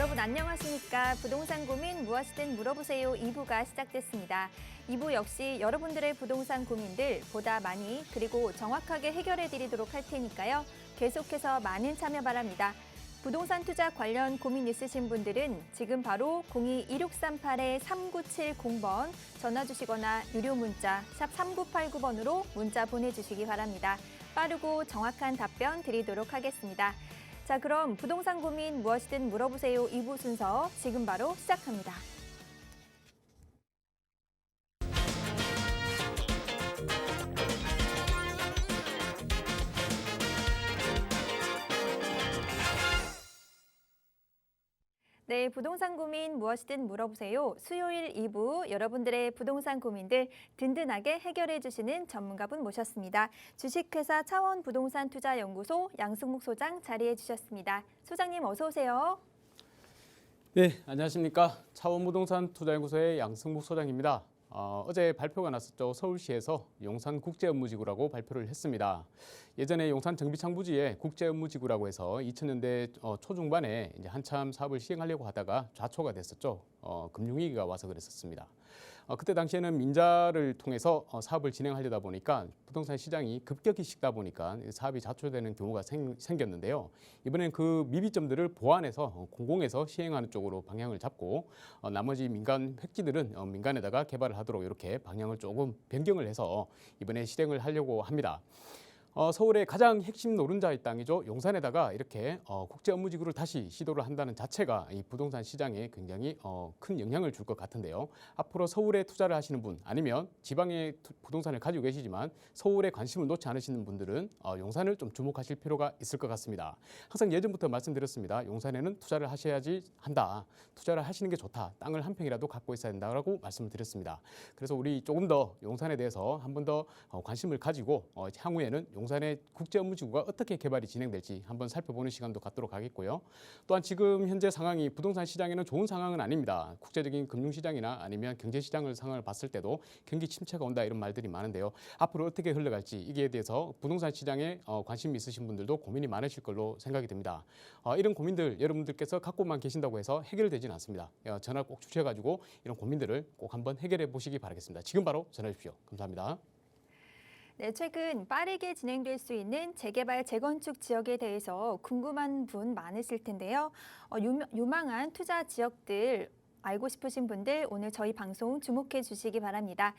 여러분 안녕하십니까? 부동산 고민 무엇이든 물어보세요 2부가 시작됐습니다. 2부 역시 여러분들의 부동산 고민들 보다 많이 그리고 정확하게 해결해 드리도록 할 테니까요. 계속해서 많은 참여 바랍니다. 부동산 투자 관련 고민 있으신 분들은 지금 바로 02-1638-3970번 전화 주시거나 유료 문자 샵 3989번으로 문자 보내주시기 바랍니다. 빠르고 정확한 답변 드리도록 하겠습니다. 자, 그럼 부동산 고민 무엇이든 물어보세요 2부 순서 지금 바로 시작합니다. 네, 부동산 고민 무엇이든 물어보세요. 수요일 2부 여러분들의 부동산 고민들 든든하게 해결해 주시는 전문가분 모셨습니다. 주식회사 차원부동산투자연구소 양승목 소장 자리해 주셨습니다. 소장님 어서 오세요. 네, 안녕하십니까. 차원부동산투자연구소의 양승목 소장입니다. 어제 발표가 났었죠. 서울시에서 용산국제업무지구라고 발표를 했습니다. 예전에 용산정비창 부지에 국제업무지구라고 해서 2000년대 초중반에 이제 한참 사업을 시행하려고 하다가 좌초가 됐었죠. 금융위기가 와서 그랬었습니다. 그때 당시에는 민자를 통해서 사업을 진행하려다 보니까 부동산 시장이 급격히 식다 보니까 사업이 좌초되는 경우가 생겼는데요. 이번엔 그 미비점들을 보완해서 공공에서 시행하는 쪽으로 방향을 잡고 나머지 민간 획지들은 민간에다가 개발을 하도록 이렇게 방향을 조금 변경을 해서 이번에 실행을 하려고 합니다. 서울의 가장 핵심 노른자의 땅이죠. 용산에다가 이렇게 국제업무지구를 다시 시도를 한다는 자체가 이 부동산 시장에 굉장히 큰 영향을 줄 것 같은데요. 앞으로 서울에 투자를 하시는 분 아니면 지방에 부동산을 가지고 계시지만 서울에 관심을 놓지 않으시는 분들은 용산을 좀 주목하실 필요가 있을 것 같습니다. 항상 예전부터 말씀드렸습니다. 용산에는 투자를 하셔야지 한다. 투자를 하시는 게 좋다. 땅을 한 평이라도 갖고 있어야 된다고 말씀을 드렸습니다. 그래서 우리 조금 더 용산에 대해서 한 번 더 관심을 가지고 향후에는 용산의 국제업무지구가 어떻게 개발이 진행될지 한번 살펴보는 시간도 갖도록 하겠고요. 또한 지금 현재 상황이 부동산 시장에는 좋은 상황은 아닙니다. 국제적인 금융시장이나 아니면 경제시장을 상황을 봤을 때도 경기 침체가 온다 이런 말들이 많은데요. 앞으로 어떻게 흘러갈지 이기에 대해서 부동산 시장에 관심이 있으신 분들도 고민이 많으실 걸로 생각이 됩니다. 이런 고민들 여러분들께서 갖고만 계신다고 해서 해결되지는 않습니다. 전화 꼭 주셔가지고 이런 고민들을 꼭 한번 해결해 보시기 바라겠습니다. 지금 바로 전화 주십시오. 감사합니다. 네, 최근 빠르게 진행될 수 있는 재개발, 재건축 지역에 대해서 궁금한 분 많으실 텐데요. 유망한 투자 지역들 알고 싶으신 분들 오늘 저희 방송 주목해 주시기 바랍니다.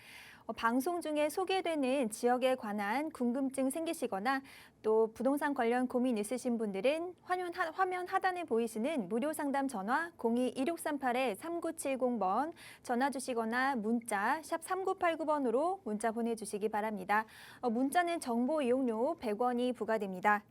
방송 중에 소개되는 지역에 관한 궁금증 생기시거나 또 부동산 관련 고민 있으신 분들은 화면 하단에 보이시는 무료 상담 전화 02-1638-3970번 전화 주시거나 문자 샵 3989번으로 문자 보내주시기 바랍니다. 문자는 정보 이용료 100원이 부과됩니다.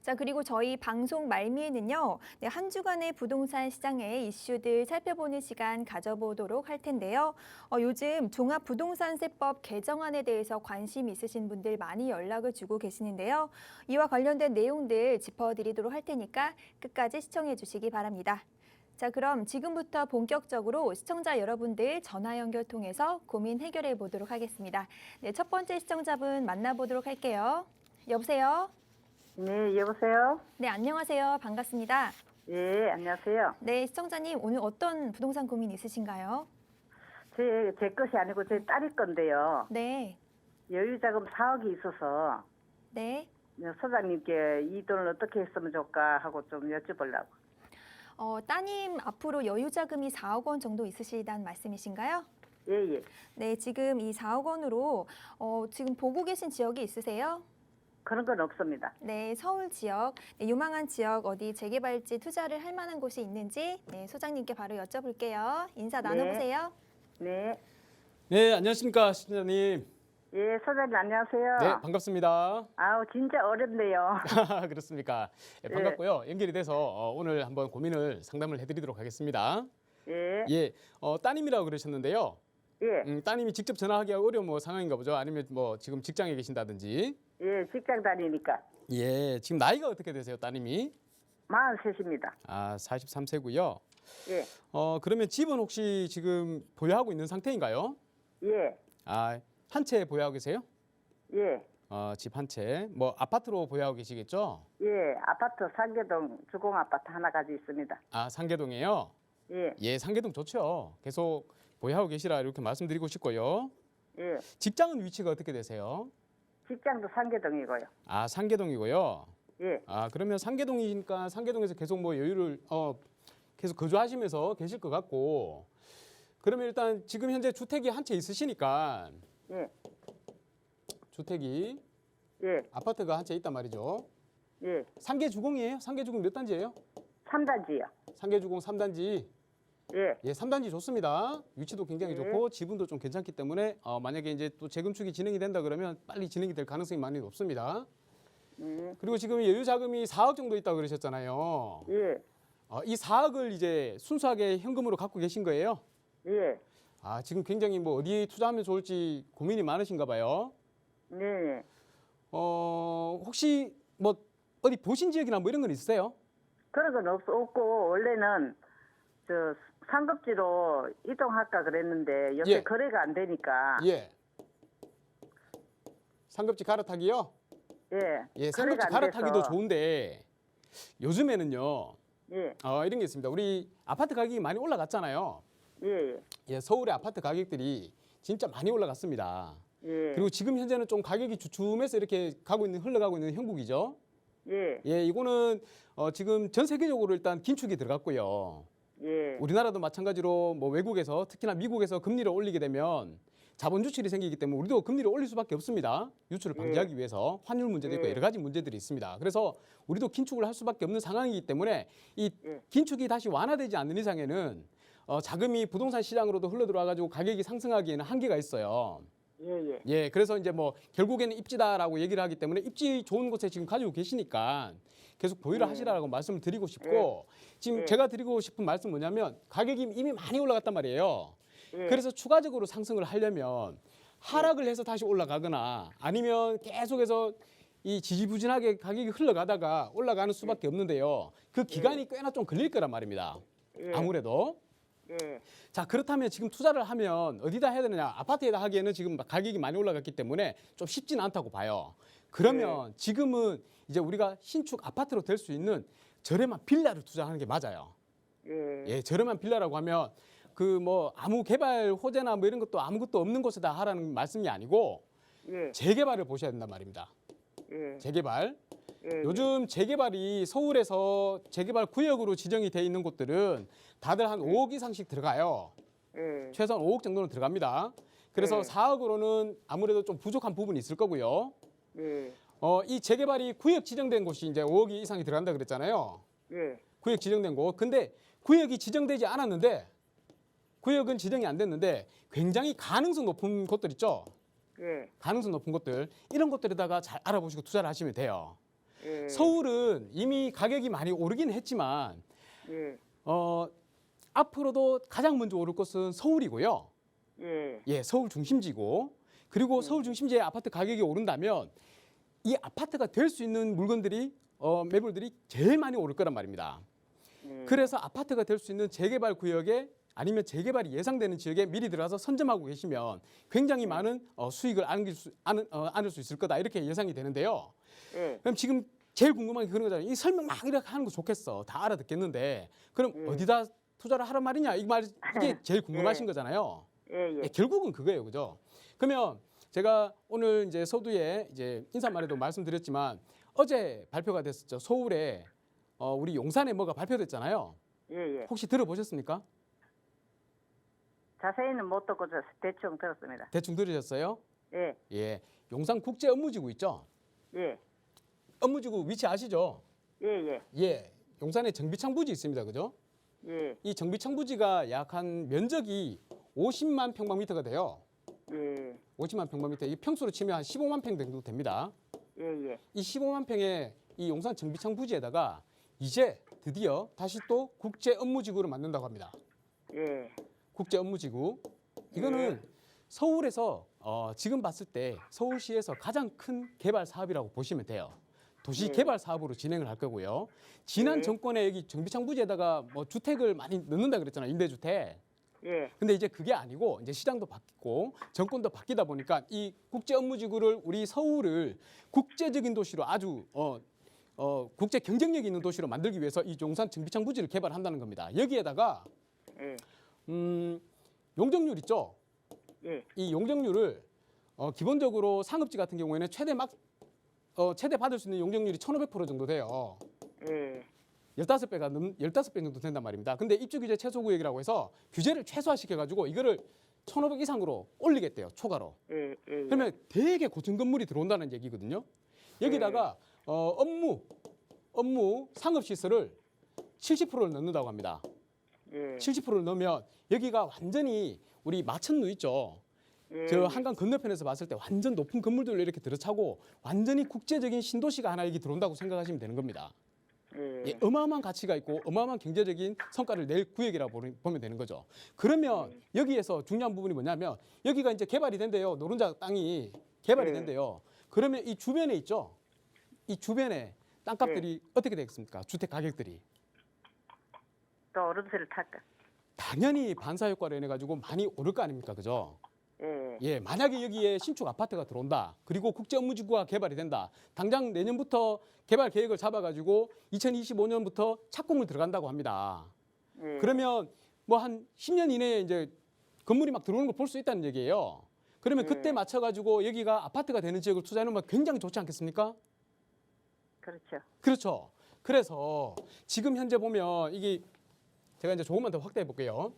자, 그리고 저희 방송 말미에는요, 한 주간의 부동산 시장의 이슈들 살펴보는 시간 가져보도록 할 텐데요. 요즘 종합부동산세법 개정안에 대해서 관심 있으신 분들 많이 연락을 주고 계시는데요. 이와 관련된 내용들 짚어드리도록 할 테니까 끝까지 시청해 주시기 바랍니다. 자, 그럼 지금부터 본격적으로 시청자 여러분들 전화 연결 통해서 고민 해결해 보도록 하겠습니다. 네, 첫 번째 시청자분 만나보도록 할게요. 여보세요? 네, 여보세요? 네, 안녕하세요. 반갑습니다. 예, 안녕하세요. 네, 시청자님 오늘 어떤 부동산 고민 있으신가요? 제 것이 아니고 제 딸이 건데요. 네, 여유자금 4억이 있어서 네. 소장님께 이 돈을 어떻게 했으면 좋을까 하고 좀 여쭤보려고. 따님 앞으로 여유자금이 4억 원 정도 있으시다는 말씀이신가요? 예, 예. 네, 지금 이 4억 원으로 지금 보고 계신 지역이 있으세요? 그런 건 없습니다. 네, 서울 지역, 네, 유망한 지역 어디 재개발지 투자를 할 만한 곳이 있는지 네, 소장님께 바로 여쭤볼게요. 인사 나눠보세요. 네. 네, 안녕하십니까 시청자님. 예, 소장님 안녕하세요. 네, 반갑습니다. 아우, 진짜 어렵네요. 그렇습니까? 네, 반갑고요. 연결이 돼서 오늘 한번 고민을 상담을 해드리도록 하겠습니다. 예, 예, 따님이라고 그러셨는데요. 예, 따님이 직접 전화하기가 어려운 상황인가 보죠. 아니면 뭐 지금 직장에 계신다든지. 예, 직장 다니니까. 예, 지금 나이가 어떻게 되세요, 따님이? 43입니다. 43세고요. 예, 그러면 집은 혹시 지금 보유하고 있는 상태인가요? 예, 한 채 보유하고 계세요? 예. 집 한 채. 뭐 아파트로 보유하고 계시겠죠? 예, 아파트 상계동 주공 아파트 하나 가지고 있습니다. 아, 상계동이에요? 예, 예, 상계동 좋죠. 계속 보유하고 계시라 이렇게 말씀드리고 싶고요. 예. 직장은 위치가 어떻게 되세요? 직장도 상계동이고요. 아, 상계동이고요. 예, 아, 그러면 상계동이니까 상계동에서 계속 뭐 여유를 계속 거주하시면서 계실 것 같고, 그러면 일단 지금 현재 주택이 한 채 있으시니까 예, 주택이 예, 아파트가 한 채 있단 말이죠. 예. 상계주공이에요? 상계주공 몇 단지예요? 3단지요. 상계주공 3단지. 예, 예, 3단지 좋습니다. 위치도 굉장히 네. 좋고 지분도 좀 괜찮기 때문에 만약에 이제 또 재건축이 진행이 된다 그러면 빨리 진행이 될 가능성이 많이 높습니다. 그리고 지금 여유 자금이 4억 정도 있다고 그러셨잖아요. 예, 이 4억을 이제 순수하게 현금으로 갖고 계신 거예요? 예, 아, 지금 굉장히 뭐 어디에 투자하면 좋을지 고민이 많으신가 봐요. 네. 혹시 뭐 어디 보신 지역이나 뭐 이런 건 있으세요? 그런 건 없고 원래는 저 상급지로 이동할까 그랬는데 요새 예. 거래가 안 되니까 예. 상급지 갈아타기요? 예, 예, 거래가 상급지 안 갈아타기도 돼서. 좋은데 요즘에는요. 예, 이런 게 있습니다. 우리 아파트 가격이 많이 올라갔잖아요. 예, 예, 서울의 아파트 가격들이 진짜 많이 올라갔습니다. 예, 그리고 지금 현재는 좀 가격이 주춤해서 이렇게 흘러가고 있는 형국이죠. 예, 예, 이거는 지금 전 세계적으로 일단 긴축이 들어갔고요. 예, 우리나라도 마찬가지로 뭐 외국에서 특히나 미국에서 금리를 올리게 되면 자본 유출이 생기기 때문에 우리도 금리를 올릴 수밖에 없습니다. 유출을 방지하기 위해서 환율 문제도 있고 예. 여러 가지 문제들이 있습니다. 그래서 우리도 긴축을 할 수밖에 없는 상황이기 때문에 이 예. 긴축이 다시 완화되지 않는 이상에는 자금이 부동산 시장으로도 흘러 들어와 가지고 가격이 상승하기에는 한계가 있어요. 예, 예, 예, 그래서 이제 뭐 결국에는 입지다라고 얘기를 하기 때문에 입지 좋은 곳에 지금 가지고 계시니까 계속 보유를 하시라고 말씀을 드리고 싶고 지금 예. 제가 드리고 싶은 말씀 뭐냐면 가격이 이미 많이 올라갔단 말이에요. 예. 그래서 추가적으로 상승을 하려면 하락을 해서 다시 올라가거나 아니면 계속해서 이 지지부진하게 가격이 흘러가다가 올라가는 수밖에 없는데요. 그 기간이 꽤나 좀 걸릴 거란 말입니다. 예. 아무래도. 예, 자, 그렇다면 지금 투자를 하면 어디다 해야 되느냐? 아파트에다 하기에는 지금 가격이 많이 올라갔기 때문에 좀 쉽지는 않다고 봐요. 그러면 지금은 이제 우리가 신축 아파트로 될 수 있는 저렴한 빌라를 투자하는 게 맞아요. 예, 예, 저렴한 빌라라고 하면 그 뭐 아무 개발 호재나 뭐 이런 것도 아무것도 없는 곳에다 하라는 말씀이 아니고 예, 재개발을 보셔야 된단 말입니다. 예, 재개발. 예, 요즘 재개발이 서울에서 재개발 구역으로 지정이 돼 있는 곳들은 다들 한 5억 이상씩 들어가요. 예, 최소한 5억 정도는 들어갑니다. 그래서 네. 4억으로는 아무래도 좀 부족한 부분이 있을 거고요. 예, 이 재개발이 구역 지정된 곳이 이제 5억 이상이 들어간다 그랬잖아요. 예, 구역 지정된 곳. 근데 구역이 지정되지 않았는데 구역은 지정이 안 됐는데 굉장히 가능성 높은 곳들 있죠. 예, 가능성 높은 곳들 이런 것들에다가 잘 알아보시고 투자를 하시면 돼요. 예, 서울은 이미 가격이 많이 오르긴 했지만 예, 앞으로도 가장 먼저 오를 곳은 서울이고요. 예, 예, 서울 중심지고 그리고 서울 중심지의 아파트 가격이 오른다면 이 아파트가 될 수 있는 물건들이 매물들이 제일 많이 오를 거란 말입니다. 그래서 아파트가 될 수 있는 재개발 구역에 아니면 재개발이 예상되는 지역에 미리 들어가서 선점하고 계시면 굉장히 많은 수익을 안을 수 있을 거다 이렇게 예상이 되는데요. 예, 그럼 지금 제일 궁금한 게 그런 거잖아요. 이 설명 막 이렇게 하는 거 좋겠어. 다 알아듣겠는데 그럼 어디다 투자를 하란 말이냐 이게 제일 궁금하신 거잖아요. 예, 예, 결국은 그거예요, 그죠? 그러면 제가 오늘 이제 서두에 이제 인사말에도 말씀드렸지만 어제 발표가 됐었죠. 서울에 우리 용산에 뭐가 발표됐잖아요. 예, 예. 혹시 들어보셨습니까? 자세히는 못 듣고 저 대충 들었습니다. 대충 들으셨어요? 예, 예, 용산 국제 업무지구 있죠? 예, 업무지구 위치 아시죠? 예, 예, 예, 용산에 정비창 부지 있습니다, 그죠? 예, 이 정비창 부지가 약 한 면적이 50만 평방미터가 돼요. 예, 50만 평방미터. 이 평수로 치면 한 15만 평 정도 됩니다. 예, 예, 이 15만 평의 이 용산 정비창 부지에다가 이제 드디어 다시 또 국제 업무지구를 만든다고 합니다. 예, 국제 업무지구. 이거는 서울에서 지금 봤을 때 서울시에서 가장 큰 개발 사업이라고 보시면 돼요. 도시 개발 사업으로 진행을 할 거고요. 지난 정권에 여기 정비창 부지에다가 뭐 주택을 많이 넣는다 그랬잖아요. 임대주택. 예. 근데 이제 그게 아니고 이제 시장도 바뀌고 정권도 바뀌다 보니까 이 국제 업무지구를 우리 서울을 국제적인 도시로 아주 국제 경쟁력 있는 도시로 만들기 위해서 이 용산 정비창 부지를 개발한다는 겁니다. 여기에다가 예. 용적률 있죠? 예. 이 용적률을 기본적으로 상업지 같은 경우에는 최대 받을 수 있는 용적률이 1,500% 정도 돼요. 예. 15배 정도 된단 말입니다. 근데 입주 규제 최소 구역이라고 해서 규제를 최소화시켜 가지고 이거를 1,500 이상으로 올리겠대요. 초과로. 예. 예. 그러면 되게 고층 건물이 들어온다는 얘기거든요. 여기다가 업무 상업 시설을 70%를 넣는다고 합니다. 예. 70%를 넣으면 여기가 완전히 우리 마천루 있죠. 예. 저 한강 건너편에서 봤을 때 완전 높은 건물들로 이렇게 들어차고 완전히 국제적인 신도시가 하나 여기 들어온다고 생각하시면 되는 겁니다. 예. 예, 어마어마한 가치가 있고 어마어마한 경제적인 성과를 낼 구역이라고 보면 되는 거죠. 그러면 여기에서 중요한 부분이 뭐냐면 여기가 이제 개발이 된대요. 노른자 땅이 개발이 네. 된대요. 그러면 이 주변에 있죠. 이 주변에 땅값들이 어떻게 되겠습니까? 주택 가격들이 또 오름세를 탈까? 당연히 반사 효과를 인해 가지고 많이 오를 거 아닙니까, 그죠? 예. 예, 만약에 여기에 신축 아파트가 들어온다. 그리고 국제 업무지구가 개발이 된다. 당장 내년부터 개발 계획을 잡아가지고 2025년부터 착공을 들어간다고 합니다. 예. 그러면 뭐 한 10년 이내에 이제 건물이 막 들어오는 걸 볼 수 있다는 얘기예요. 그러면 그때 맞춰가지고 여기가 아파트가 되는 지역을 투자하는 건 굉장히 좋지 않겠습니까? 그렇죠. 그렇죠. 그래서 지금 현재 보면 이게 제가 이제 조금만 더 확대해 볼게요.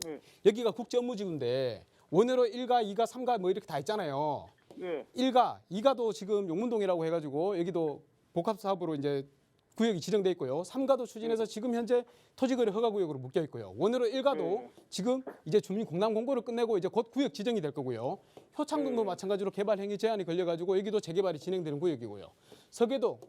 예. 여기가 국제 업무지구인데 원효로 1가, 2가, 3가 뭐 이렇게 다 있잖아요. 예. 1가, 2가도 지금 용문동이라고 해가지고 여기도 복합사업으로 이제 구역이 지정돼 있고요. 3가도 추진해서 지금 현재 토지거래 허가구역으로 묶여 있고요. 원효로 1가도 지금 이제 주민 공람 공고를 끝내고 이제 곧 구역 지정이 될 거고요. 효창동도 마찬가지로 개발 행위 제한이 걸려가지고 여기도 재개발이 진행되는 구역이고요. 서계도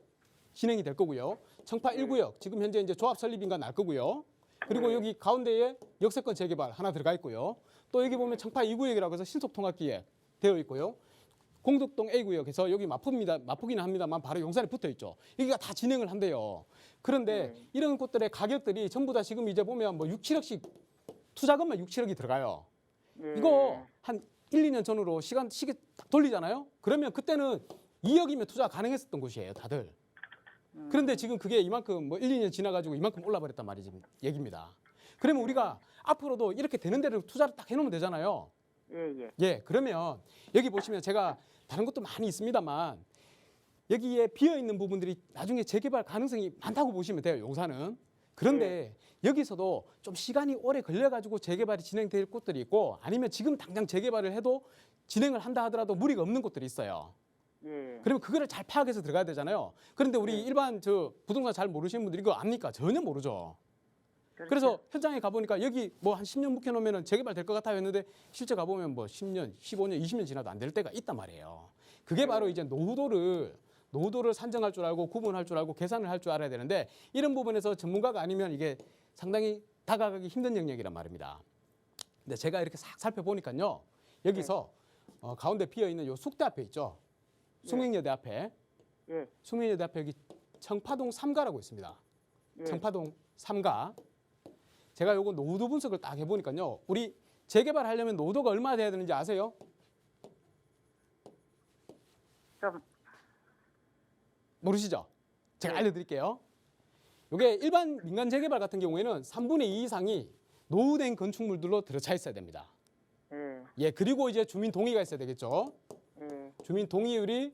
진행이 될 거고요. 청파 1구역 지금 현재 이제 조합 설립인가 날 거고요. 그리고 여기 가운데에 역세권 재개발 하나 들어가 있고요. 또 여기 보면 청파 2구역이라고 해서 신속통합기획 되어 있고요. 공덕동 A구역에서 여기 마포기는 합니다만 바로 용산에 붙어 있죠. 여기가 다 진행을 한대요. 그런데 이런 곳들의 가격들이 전부 다 지금 이제 보면 뭐 6, 7억씩 투자금만 6, 7억이 들어가요. 예. 이거 한 1, 2년 전으로 시계 딱 돌리잖아요. 그러면 그때는 2억이면 투자 가능했었던 곳이에요, 다들. 그런데 지금 그게 이만큼 뭐 1, 2년 지나가지고 이만큼 올라버렸단 말이지 얘기입니다. 그러면 우리가 앞으로도 이렇게 되는 데를 투자를 딱 해놓으면 되잖아요. 예. 예. 예, 그러면 여기 보시면 제가 다른 것도 많이 있습니다만 여기에 비어 있는 부분들이 나중에 재개발 가능성이 많다고 보시면 돼요, 용산은. 그런데 여기서도 좀 시간이 오래 걸려가지고 재개발이 진행될 곳들이 있고 아니면 지금 당장 재개발을 해도 진행을 한다 하더라도 무리가 없는 곳들이 있어요. 예. 그러면 그거를 잘 파악해서 들어가야 되잖아요. 그런데 우리 일반 부동산 잘 모르시는 분들이 이거 압니까? 전혀 모르죠. 그렇죠. 그래서 현장에 가보니까 여기 뭐 한 10년 묵혀놓으면 재개발 될 것 같아요 했는데 실제 가보면 뭐 10년, 15년, 20년 지나도 안 될 때가 있단 말이에요. 그게 바로 이제 노후도를 산정할 줄 알고 구분할 줄 알고 계산을 할 줄 알아야 되는데 이런 부분에서 전문가가 아니면 이게 상당히 다가가기 힘든 영역이란 말입니다. 근데 제가 이렇게 싹 살펴보니까요. 여기서 가운데 비어있는 요 숙대 앞에 있죠. 숭행여대 앞에. 예. 숭행여대 앞에 여기 청파동 3가라고 있습니다. 예. 청파동 3가. 제가 요거 노후도 분석을 딱 해보니까요. 우리 재개발하려면 노후도가 얼마나 돼야 되는지 아세요? 좀 모르시죠? 제가 네. 알려드릴게요. 요게 일반 민간 재개발 같은 경우에는 3분의 2 이상이 노후된 건축물들로 들어차 있어야 됩니다. 예. 예, 그리고 이제 주민 동의가 있어야 되겠죠. 예. 주민 동의율이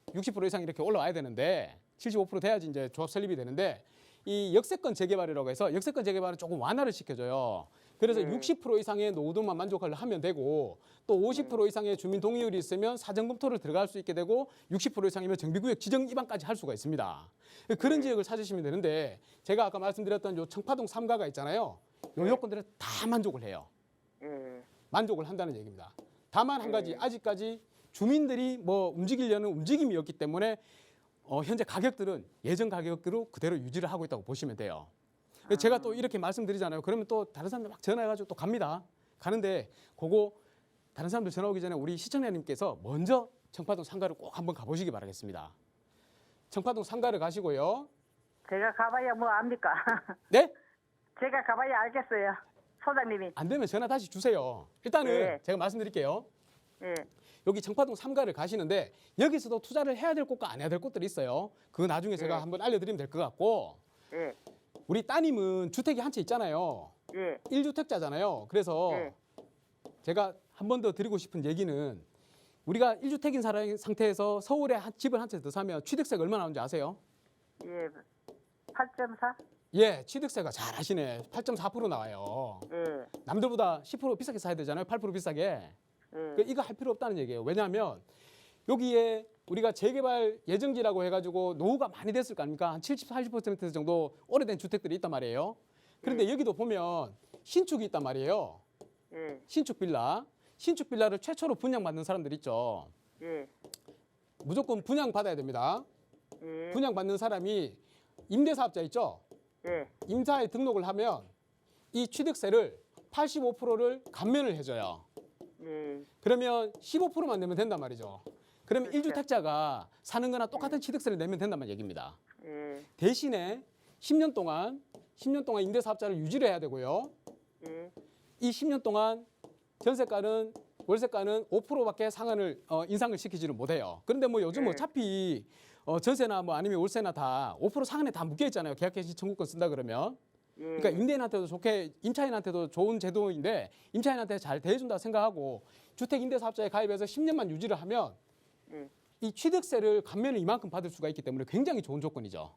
60% 이상 이렇게 올라와야 되는데 75% 돼야지 이제 조합 설립이 되는데 이 역세권 재개발이라고 해서 역세권 재개발은 조금 완화를 시켜줘요. 그래서 60% 이상의 노후도만 만족을 하면 되고 또 50% 이상의 주민 동의율이 있으면 사전 검토를 들어갈 수 있게 되고 60% 이상이면 정비구역 지정 입안까지 할 수가 있습니다. 그런 지역을 찾으시면 되는데 제가 아까 말씀드렸던 요 청파동 3가가 있잖아요. 요 요건들을 다 만족을 해요. 예. 만족을 한다는 얘기입니다. 다만 한 가지 아직까지 주민들이 뭐 움직이려는 움직임이 없기 때문에 현재 가격들은 예전 가격으로 그대로 유지를 하고 있다고 보시면 돼요. 제가 또 이렇게 말씀드리잖아요. 그러면 또 다른 사람들 막 전화해가지고 또 갑니다. 가는데 그거 다른 사람들 전화 오기 전에 우리 시청자님께서 먼저 청파동 상가를 꼭 한번 가보시기 바라겠습니다. 청파동 상가를 가시고요. 제가 가봐야 뭐 압니까? 네? 제가 가봐야 알겠어요. 소장님이. 안 되면 전화 다시 주세요. 일단은 네. 제가 말씀드릴게요. 예. 여기 청파동 3가를 가시는데 여기서도 투자를 해야 될 곳과 안 해야 될 곳들이 있어요. 그거 나중에 제가 네. 한번 알려드리면 될 것 같고 예. 우리 따님은 주택이 한 채 있잖아요. 예. 1주택자잖아요. 그래서 네. 제가 한 번 더 드리고 싶은 얘기는 우리가 1주택인 상태에서 서울에 집을 한 채 더 사면 취득세가 얼마나 나오는지 아세요? 예. 8.4? 예, 취득세가 잘 하시네. 8.4% 나와요. 예. 남들보다 10% 비싸게 사야 되잖아요. 8% 비싸게. 예. 그러니까 이거 할 필요 없다는 얘기예요. 왜냐하면 여기에 우리가 재개발 예정지라고 해가지고 노후가 많이 됐을 거 아닙니까? 한 70, 80% 정도 오래된 주택들이 있단 말이에요. 그런데 여기도 보면 신축이 있단 말이에요. 예. 신축 빌라. 신축 빌라를 최초로 분양받는 사람들 있죠. 예. 무조건 분양받아야 됩니다. 예. 분양받는 사람이 임대사업자 있죠. 예. 임사에 등록을 하면 이 취득세를 85%를 감면을 해줘요. 예. 그러면 15%만 내면 된단 말이죠. 그러면 그렇죠. 1주택자가 사는 거나 똑같은 취득세를 내면 된다는 얘기입니다. 예. 대신에 10년 동안 임대사업자를 유지를 해야 되고요. 예. 이 10년 동안 전세가는 월세가는 5%밖에 인상을 시키지는 못해요. 그런데 뭐 요즘 네. 어차피 전세나 뭐 아니면 월세나 다 5% 상한에 다 묶여 있잖아요. 계약갱신 청구권 쓴다 그러면. 예. 그러니까 임대인한테도 좋게 임차인한테도 좋은 제도인데 임차인한테 잘 대해준다 생각하고 주택 임대사업자에 가입해서 10년만 유지를 하면 예. 이 취득세를 감면을 이만큼 받을 수가 있기 때문에 굉장히 좋은 조건이죠.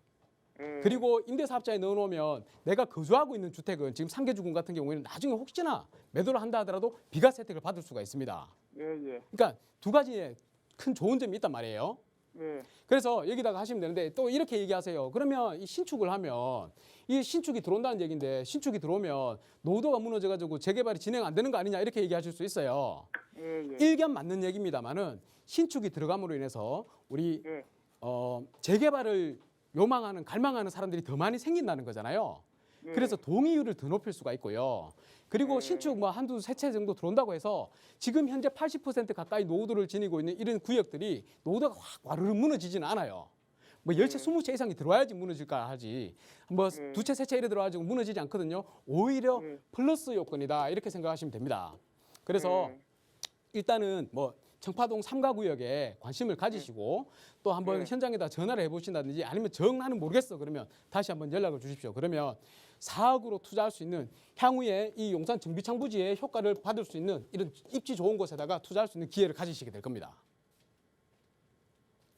예. 그리고 임대사업자에 넣어놓으면 내가 거주하고 있는 주택은 지금 상계주공 같은 경우에는 나중에 혹시나 매도를 한다 하더라도 비과세 혜택을 받을 수가 있습니다. 예. 예. 그러니까 두 가지의 큰 좋은 점이 있단 말이에요. 예. 그래서 여기다가 하시면 되는데 또 이렇게 얘기하세요. 그러면 이 신축을 하면 이 신축이 들어온다는 얘기인데 신축이 들어오면 노후도가 무너져가지고 재개발이 진행 안 되는 거 아니냐 이렇게 얘기하실 수 있어요. 예. 예. 일견 맞는 얘기입니다만은 신축이 들어감으로 인해서 우리 예. 재개발을 요망하는 갈망하는 사람들이 더 많이 생긴다는 거잖아요. 예. 그래서 동의율을 더 높일 수가 있고요. 그리고 네. 신축 뭐 한두 세 채 정도 들어온다고 해서 지금 현재 80% 가까이 노후도를 지니고 있는 이런 구역들이 노후도가 확 와르르 무너지지는 않아요. 뭐 10채, 20채 이상이 들어와야지 무너질까 하지. 뭐 네. 두 채, 세 채 이래 들어와가지고 무너지지 않거든요. 오히려 네. 플러스 요건이다. 이렇게 생각하시면 됩니다. 그래서 네. 일단은 뭐 청파동 3가 구역에 관심을 가지시고 또 한번 네. 현장에다 전화를 해보신다든지 아니면 정 나는 모르겠어 그러면 다시 한번 연락을 주십시오. 그러면 4억으로 투자할 수 있는 향후에 이 용산 정비창 부지의 효과를 받을 수 있는 이런 입지 좋은 곳에다가 투자할 수 있는 기회를 가지시게 될 겁니다.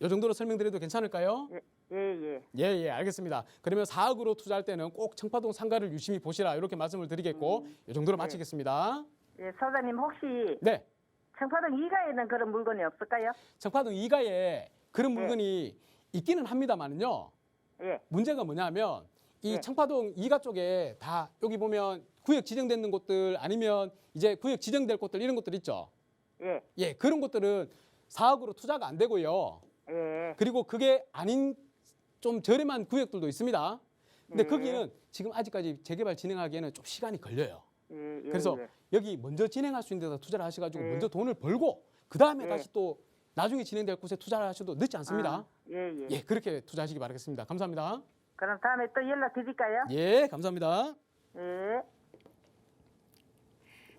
이 정도로 설명드려도 괜찮을까요? 예. 예. 예, 알겠습니다. 그러면 4억으로 투자할 때는 꼭 청파동 3가를 유심히 보시라 이렇게 말씀을 드리겠고 이 정도로 네. 마치겠습니다. 예. 소장님 혹시 네. 청파동 2가에는 그런 물건이 없을까요? 청파동 2가에 그런 네. 물건이 있기는 합니다만은요. 예. 문제가 뭐냐면 이 네. 청파동 2가 쪽에 다 여기 보면 구역 지정되는 곳들 아니면 이제 구역 지정될 곳들 이런 곳들 있죠. 예. 예, 그런 곳들은 4억으로 투자가 안 되고요. 예. 그리고 그게 아닌 좀 저렴한 구역들도 있습니다. 근데 네. 거기는 지금 아직까지 재개발 진행하기에는 좀 시간이 걸려요. 예. 예. 그래서 예. 여기 먼저 진행할 수 있는 데다 투자를 하셔가지고 네. 먼저 돈을 벌고 그 다음에 네. 다시 또 나중에 진행될 곳에 투자를 하셔도 늦지 않습니다. 아, 예. 예. 예, 그렇게 투자하시기 바라겠습니다. 감사합니다. 그럼 다음에 또 연락 드릴까요? 예, 감사합니다. 예.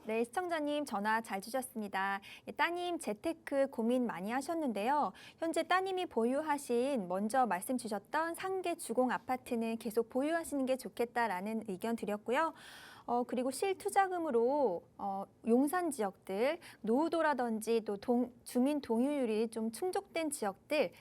네, 시청자님 전화 잘 주셨습니다. 따님 재테크 고민 많이 하셨는데요. 현재 따님이 보유하신 먼저 말씀 주셨던 상계 주공 아파트는 계속 보유하시는 게 좋겠다라는 의견 드렸고요. 그리고 실투자금으로 용산 지역들, 노후도라든지 또 주민 동의율이 좀 충족된 지역들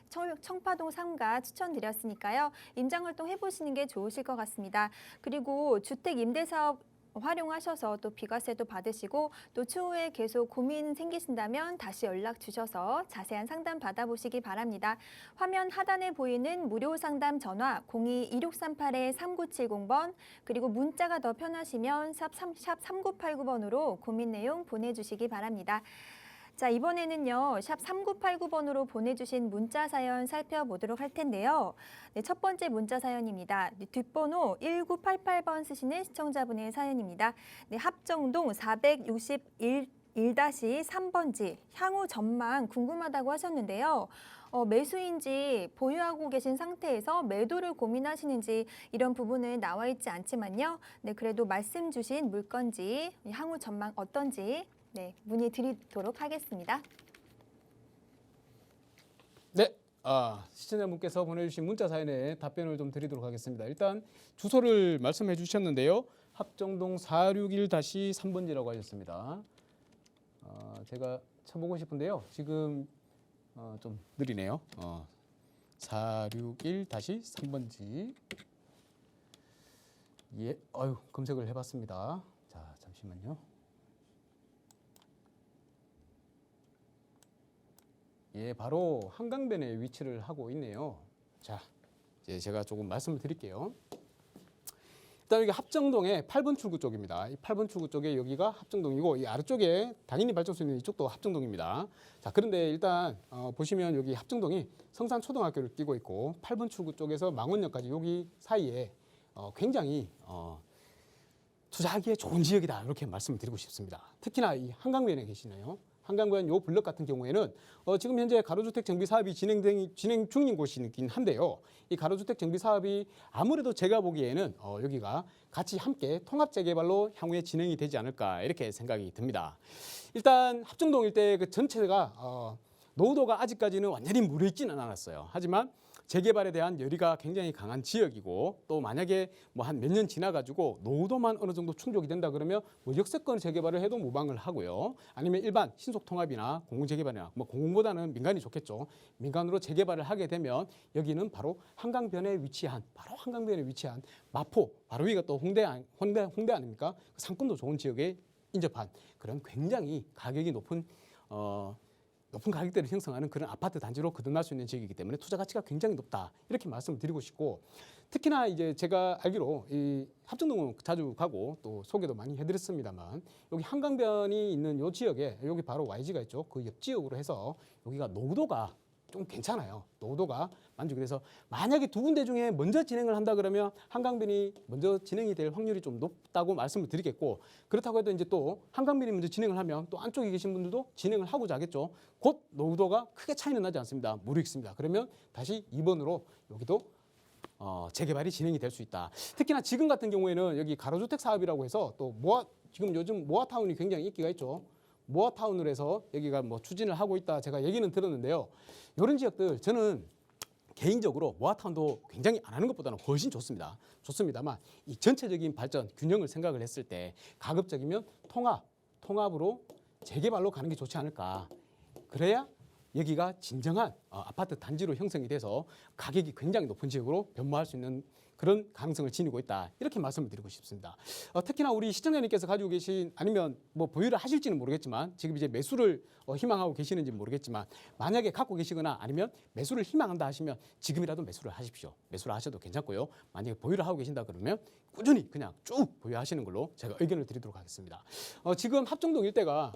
청파동 3가 추천드렸으니까요. 임장활동 해보시는 게 좋으실 것 같습니다. 그리고 주택 임대사업 활용하셔서 또 비과세도 받으시고 또 추후에 계속 고민 생기신다면 다시 연락 주셔서 자세한 상담 받아보시기 바랍니다. 화면 하단에 보이는 무료 상담 전화 02-2638-3970번 그리고 문자가 더 편하시면 샵 3989번으로 고민 내용 보내주시기 바랍니다. 자, 이번에는요. 샵 3989번으로 보내주신 문자 사연 살펴보도록 할 텐데요. 네, 첫 번째 문자 사연입니다. 네, 뒷번호 1988번 쓰시는 시청자분의 사연입니다. 네, 합정동 1-3번지 향후 전망 궁금하다고 하셨는데요. 매수인지 보유하고 계신 상태에서 매도를 고민하시는지 이런 부분은 나와 있지 않지만요. 네, 그래도 말씀 주신 물건지 향후 전망 어떤지 네, 문의 드리도록 하겠습니다. 네, 시청자분께서 보내주신 문자 사연에 답변을 좀 드리도록 하겠습니다. 일단 주소를 말씀해 주셨는데요. 합정동 461-3번지라고 하셨습니다. 제가 쳐보고 싶은데요. 지금 좀 느리네요. 461-3번지. 예, 검색을 해봤습니다. 자, 잠시만요. 예, 바로 한강변에 위치를 하고 있네요. 자, 이제 제가 조금 말씀을 드릴게요. 일단 여기 합정동의 8번 출구 쪽입니다. 이 8번 출구 쪽에 여기가 합정동이고 이 아래쪽에 당연히 발전소 있는 이쪽도 합정동입니다. 자, 그런데 일단 보시면 여기 합정동이 성산초등학교를 끼고 있고 8번 출구 쪽에서 망원역까지 여기 사이에 굉장히 투자하기에 좋은 지역이다 이렇게 말씀을 드리고 싶습니다. 특히나 이 한강변에 계시네요. 한강변 요 블럭 같은 경우에는 지금 현재 가로주택 정비 사업이 진행 중인 곳이긴 한데요. 이 가로주택 정비 사업이 아무래도 제가 보기에는 여기가 같이 함께 통합 재개발로 향후에 진행이 되지 않을까 이렇게 생각이 듭니다. 일단 합정동 일대 그 전체가 노후도가 아직까지는 완전히 무르익지는 않았어요. 하지만 재개발에 대한 열의가 굉장히 강한 지역이고 또 만약에 뭐 한 몇 년 지나가지고 노후도만 어느 정도 충족이 된다 그러면 뭐 역세권 재개발을 해도 무방을 하고요. 아니면 일반 신속통합이나 공공재개발이나 뭐 공공보다는 민간이 좋겠죠. 민간으로 재개발을 하게 되면 여기는 바로 한강변에 위치한 마포 바로 위가 또 홍대 아닙니까? 상권도 좋은 지역에 인접한 그런 굉장히 가격이 높은 가격대를 형성하는 그런 아파트 단지로 거듭날 수 있는 지역이기 때문에 투자 가치가 굉장히 높다 이렇게 말씀을 드리고 싶고 특히나 이제 제가 알기로 이 합정동은 자주 가고 또 소개도 많이 해드렸습니다만 여기 한강변이 있는 요 지역에 여기 바로 YG가 있죠. 그 옆 지역으로 해서 여기가 노후도가 좀 괜찮아요. 노후도가 만족이 돼서 만약에 두 군데 중에 먼저 진행을 한다 그러면 한강변이 먼저 진행이 될 확률이 좀 높다고 말씀을 드리겠고 그렇다고 해도 이제 또 한강변이 먼저 진행을 하면 또 안쪽에 계신 분들도 진행을 하고자 하겠죠. 곧 노후도가 크게 차이는 나지 않습니다. 무르익습니다. 그러면 다시 2번으로 여기도 재개발이 진행이 될 수 있다. 특히나 지금 같은 경우에는 여기 가로주택 사업이라고 해서 또 지금 요즘 모아타운이 굉장히 인기가 있죠. 모아타운으로 해서 여기가 뭐 추진을 하고 있다 제가 얘기는 들었는데요. 이런 지역들 저는 개인적으로 모아타운도 굉장히 안 하는 것보다는 훨씬 좋습니다만 이 전체적인 발전 균형을 생각을 했을 때 가급적이면 통합으로 재개발로 가는 게 좋지 않을까. 그래야 여기가 진정한 아파트 단지로 형성이 돼서 가격이 굉장히 높은 지역으로 변모할 수 있는 그런 가능성을 지니고 있다. 이렇게 말씀을 드리고 싶습니다. 특히나 우리 시청자님께서 가지고 계신 아니면 뭐 보유를 하실지는 모르겠지만 지금 이제 매수를 희망하고 계시는지 모르겠지만 만약에 갖고 계시거나 아니면 매수를 희망한다 하시면 지금이라도 매수를 하십시오. 매수를 하셔도 괜찮고요. 만약에 보유를 하고 계신다 그러면 꾸준히 그냥 쭉 보유하시는 걸로 제가 의견을 드리도록 하겠습니다. 지금 합정동 일대가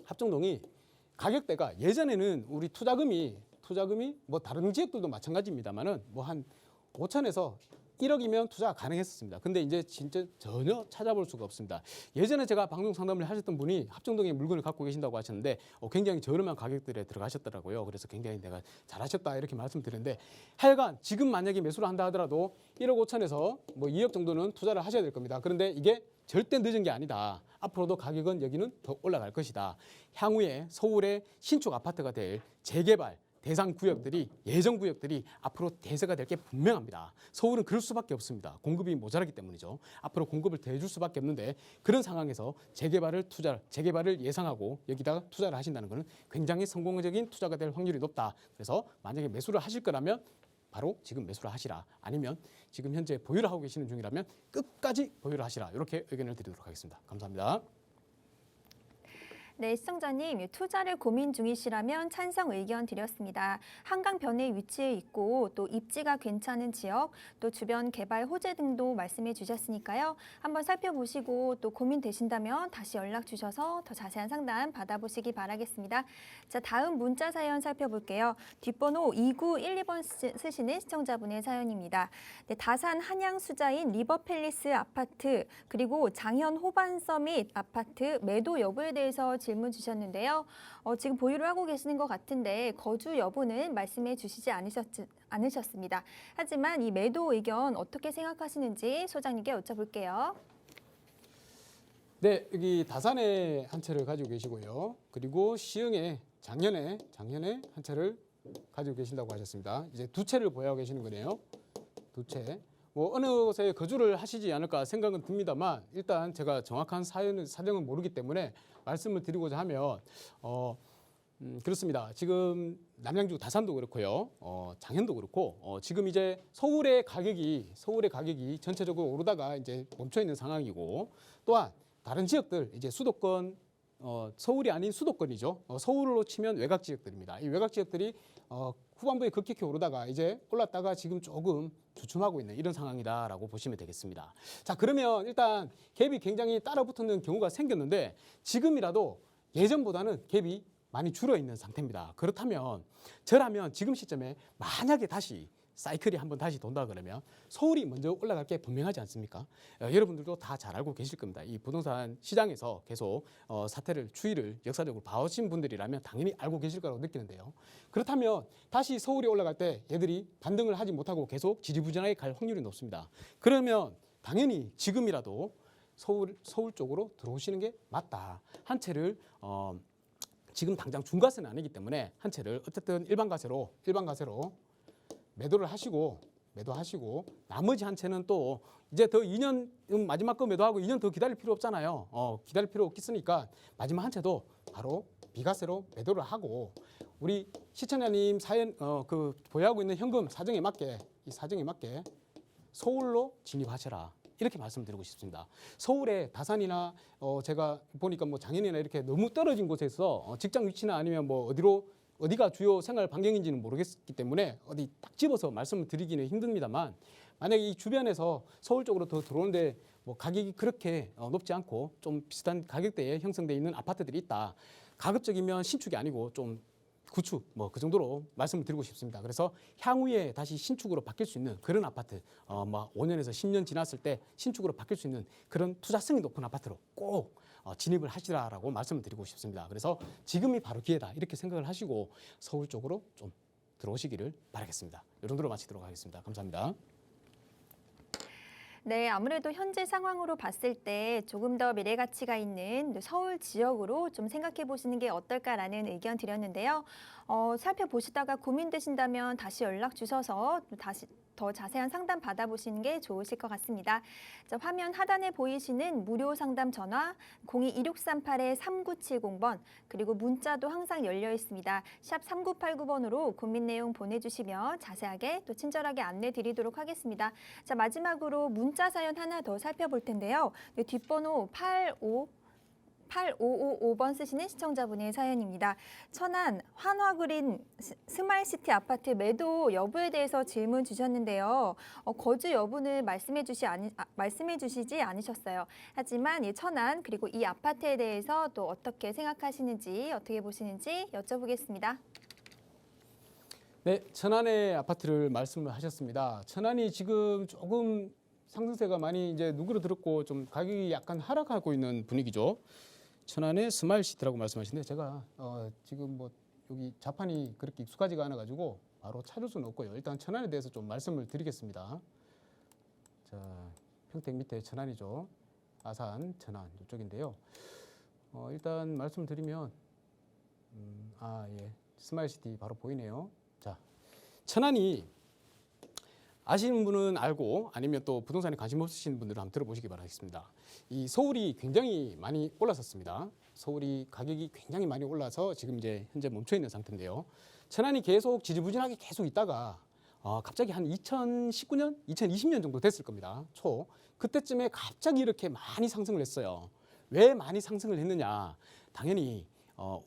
합정동이 가격대가 예전에는 우리 투자금이 뭐 다른 지역들도 마찬가지입니다만은 뭐 한 5천에서 1억이면 투자가 가능했었습니다. 근데 이제 진짜 전혀 찾아볼 수가 없습니다. 예전에 제가 방송 상담을 하셨던 분이 합정동에 물건을 갖고 계신다고 하셨는데 굉장히 저렴한 가격들에 들어가셨더라고요. 그래서 굉장히 내가 잘하셨다 이렇게 말씀드렸는데 하여간 지금 만약에 매수를 한다 하더라도 1억 5천에서 뭐 2억 정도는 투자를 하셔야 될 겁니다. 그런데 이게 절대 늦은 게 아니다. 앞으로도 가격은 여기는 더 올라갈 것이다. 향후에 서울의 신축 아파트가 될 재개발 대상 구역들이 예정 구역들이 앞으로 대세가 될 게 분명합니다. 서울은 그럴 수밖에 없습니다. 공급이 모자라기 때문이죠. 앞으로 공급을 더 해줄 수밖에 없는데 그런 상황에서 재개발을 예상하고 여기다가 투자를 하신다는 것은 굉장히 성공적인 투자가 될 확률이 높다. 그래서 만약에 매수를 하실 거라면 바로 지금 매수를 하시라. 아니면 지금 현재 보유를 하고 계시는 중이라면 끝까지 보유를 하시라. 이렇게 의견을 드리도록 하겠습니다. 감사합니다. 네, 시청자님, 투자를 고민 중이시라면 찬성 의견 드렸습니다. 한강 변에 위치해 있고 또 입지가 괜찮은 지역, 또 주변 개발 호재 등도 말씀해 주셨으니까요. 한번 살펴보시고 또 고민되신다면 다시 연락 주셔서 더 자세한 상담 받아보시기 바라겠습니다. 자, 다음 문자 사연 살펴볼게요. 뒷번호 2912번 쓰시는 시청자분의 사연입니다. 네, 다산 한양 수자인 리버팰리스 아파트 그리고 장현 호반 서밋 아파트 매도 여부에 대해서 질문 주셨는데요. 지금 보유를 하고 계시는 것 같은데 거주 여부는 말씀해 주시지 않으셨습니다. 하지만 이 매도 의견 어떻게 생각하시는지 소장님께 여쭤볼게요. 네, 여기 다산에 한 채를 가지고 계시고요. 그리고 시흥에 작년에 한 채를 가지고 계신다고 하셨습니다. 이제 두 채를 보유하고 계시는 거네요. 두 채. 뭐 어느 곳에 거주를 하시지 않을까 생각은 듭니다만 일단 제가 정확한 사정은 모르기 때문에 말씀을 드리고자 하면 그렇습니다. 지금 남양주 다산도 그렇고요. 장현도 그렇고 지금 이제 서울의 가격이 전체적으로 오르다가 이제 멈춰 있는 상황이고 또한 다른 지역들 이제 수도권 서울이 아닌 수도권이죠. 서울로 치면 외곽 지역들입니다. 이 외곽 지역들이 후반부에 급격히 오르다가 이제 올랐다가 지금 조금 주춤하고 있는 이런 상황이다라고 보시면 되겠습니다. 자, 그러면 일단 갭이 굉장히 따라붙는 경우가 생겼는데 지금이라도 예전보다는 갭이 많이 줄어 있는 상태입니다. 그렇다면 저라면 지금 시점에 만약에 다시 사이클이 한번 다시 돈다 그러면 서울이 먼저 올라갈 게 분명하지 않습니까? 여러분들도 다 잘 알고 계실 겁니다. 이 부동산 시장에서 계속 사태를 추이를 역사적으로 봐오신 분들이라면 당연히 알고 계실 거라고 느끼는데요. 그렇다면 다시 서울이 올라갈 때 얘들이 반등을 하지 못하고 계속 지지부진하게 갈 확률이 높습니다. 그러면 당연히 지금이라도 서울 쪽으로 들어오시는 게 맞다. 한 채를 지금 당장 중과세는 아니기 때문에 한 채를 어쨌든 일반 가세로 매도하시고 나머지 한 채는 또 이제 더 2년 마지막 거 매도하고 2년 더 기다릴 필요 없잖아요. 기다릴 필요 없겠으니까 마지막 한 채도 바로 비과세로 매도를 하고 우리 시청자님 사연 보유하고 있는 현금 사정에 맞게 서울로 진입하셔라. 이렇게 말씀드리고 싶습니다. 서울의 다산이나 제가 보니까 뭐 장현이나 이렇게 너무 떨어진 곳에서 직장 위치나 아니면 뭐 어디가 주요 생활 반경인지는 모르겠기 때문에 어디 딱 집어서 말씀을 드리기는 힘듭니다만 만약에 이 주변에서 서울 쪽으로 더 들어오는데 뭐 가격이 그렇게 높지 않고 좀 비슷한 가격대에 형성되어 있는 아파트들이 있다. 가급적이면 신축이 아니고 좀 구축 뭐 그 정도로 말씀을 드리고 싶습니다. 그래서 향후에 다시 신축으로 바뀔 수 있는 그런 아파트 뭐 5년에서 10년 지났을 때 신축으로 바뀔 수 있는 그런 투자성이 높은 아파트로 꼭 진입을 하시라라고 말씀을 드리고 싶습니다. 그래서 지금이 바로 기회다 이렇게 생각을 하시고 서울 쪽으로 좀 들어오시기를 바라겠습니다. 이 정도로 마치도록 하겠습니다. 감사합니다. 네, 아무래도 현재 상황으로 봤을 때 조금 더 미래 가치가 있는 서울 지역으로 좀 생각해 보시는 게 어떨까라는 의견 드렸는데요. 살펴보시다가 고민되신다면 다시 연락 주셔서 다시 더 자세한 상담 받아보시는 게 좋으실 것 같습니다. 자, 화면 하단에 보이시는 무료 상담 전화 02-2638-3970번 그리고 문자도 항상 열려 있습니다. 샵 3989번으로 고민 내용 보내주시면 자세하게 또 친절하게 안내 드리도록 하겠습니다. 자, 마지막으로 문자 사연 하나 더 살펴볼 텐데요. 네, 뒷번호 8555번 쓰시는 시청자분의 사연입니다. 천안 환화그린 스마일시티 아파트 매도 여부에 대해서 질문 주셨는데요. 거주 여부는 말씀해 주시지 않으셨어요. 하지만 이 천안 그리고 이 아파트에 대해서 또 어떻게 생각하시는지 어떻게 보시는지 여쭤보겠습니다. 네, 천안의 아파트를 말씀을 하셨습니다. 천안이 지금 조금 상승세가 많이 이제 누그러들었고 좀 가격이 약간 하락하고 있는 분위기죠. 천안의 스마일시티라고 말씀하시는데 제가 지금 뭐 여기 자판이 그렇게 익숙하지가 않아 가지고 바로 찾을 수는 없고요. 일단 천안에 대해서 좀 말씀을 드리겠습니다. 자, 평택 밑에 천안이죠. 아산, 천안 이쪽인데요. 일단 말씀을 드리면 예, 스마일시티 바로 보이네요. 자, 천안이 아시는 분은 알고 아니면 또 부동산에 관심 없으신 분들은 한번 들어보시기 바라겠습니다. 이 서울이 굉장히 많이 올랐었습니다. 서울이 가격이 굉장히 많이 올라서 지금 이제 현재 멈춰 있는 상태인데요. 천안이 계속 지지부진하게 계속 있다가 갑자기 한 2019년, 2020년 정도 됐을 겁니다. 그때쯤에 갑자기 이렇게 많이 상승을 했어요. 왜 많이 상승을 했느냐? 당연히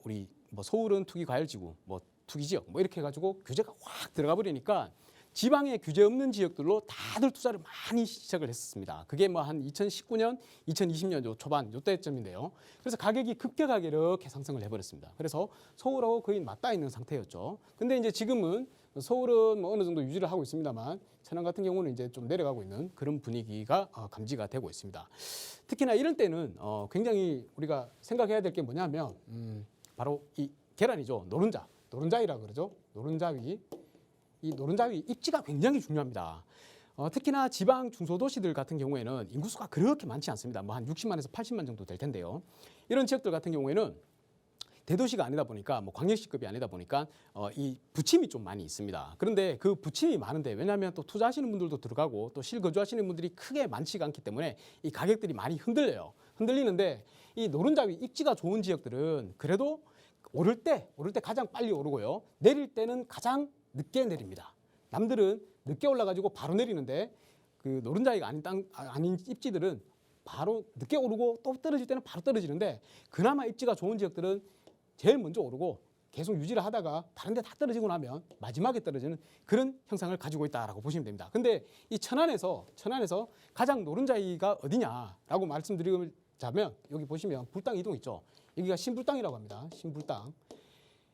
우리 뭐 서울은 투기 과열지구, 뭐 투기 지역, 뭐 이렇게 해가지고 규제가 확 들어가 버리니까 지방에 규제 없는 지역들로 다들 투자를 많이 시작을 했었습니다. 그게 뭐 한 2019년, 2020년 요 초반 요때쯤인데요. 그래서 가격이 급격하게 이렇게 상승을 해버렸습니다. 그래서 서울하고 거의 맞닿아 있는 상태였죠. 근데 이제 지금은 서울은 뭐 어느 정도 유지를 하고 있습니다만 천안 같은 경우는 이제 좀 내려가고 있는 그런 분위기가 감지가 되고 있습니다. 특히나 이런 때는 굉장히 우리가 생각해야 될 게 뭐냐면 바로 이 계란이죠. 노른자위라 그러죠. 노른자위. 이 노른자위 입지가 굉장히 중요합니다. 특히나 지방 중소도시들 같은 경우에는 인구수가 그렇게 많지 않습니다. 뭐 한 60만에서 80만 정도 될 텐데요. 이런 지역들 같은 경우에는 대도시가 아니다 보니까 뭐 광역시급이 아니다 보니까 이 부침이 좀 많이 있습니다. 그런데 그 부침이 많은데 왜냐하면 또 투자하시는 분들도 들어가고 또 실거주하시는 분들이 크게 많지가 않기 때문에 이 가격들이 많이 흔들려요. 흔들리는데 이 노른자위 입지가 좋은 지역들은 그래도 오를 때 가장 빨리 오르고요. 내릴 때는 가장 늦게 내립니다. 남들은 늦게 올라가지고 바로 내리는데 그 노른자위가 아닌 입지들은 바로 늦게 오르고 또 떨어질 때는 바로 떨어지는데 그나마 입지가 좋은 지역들은 제일 먼저 오르고 계속 유지를 하다가 다른 데 다 떨어지고 나면 마지막에 떨어지는 그런 형상을 가지고 있다라고 보시면 됩니다. 근데 이 천안에서 가장 노른자위가 어디냐라고 말씀드리자면 여기 보시면 불당 이동 있죠. 여기가 신불당이라고 합니다. 신불당.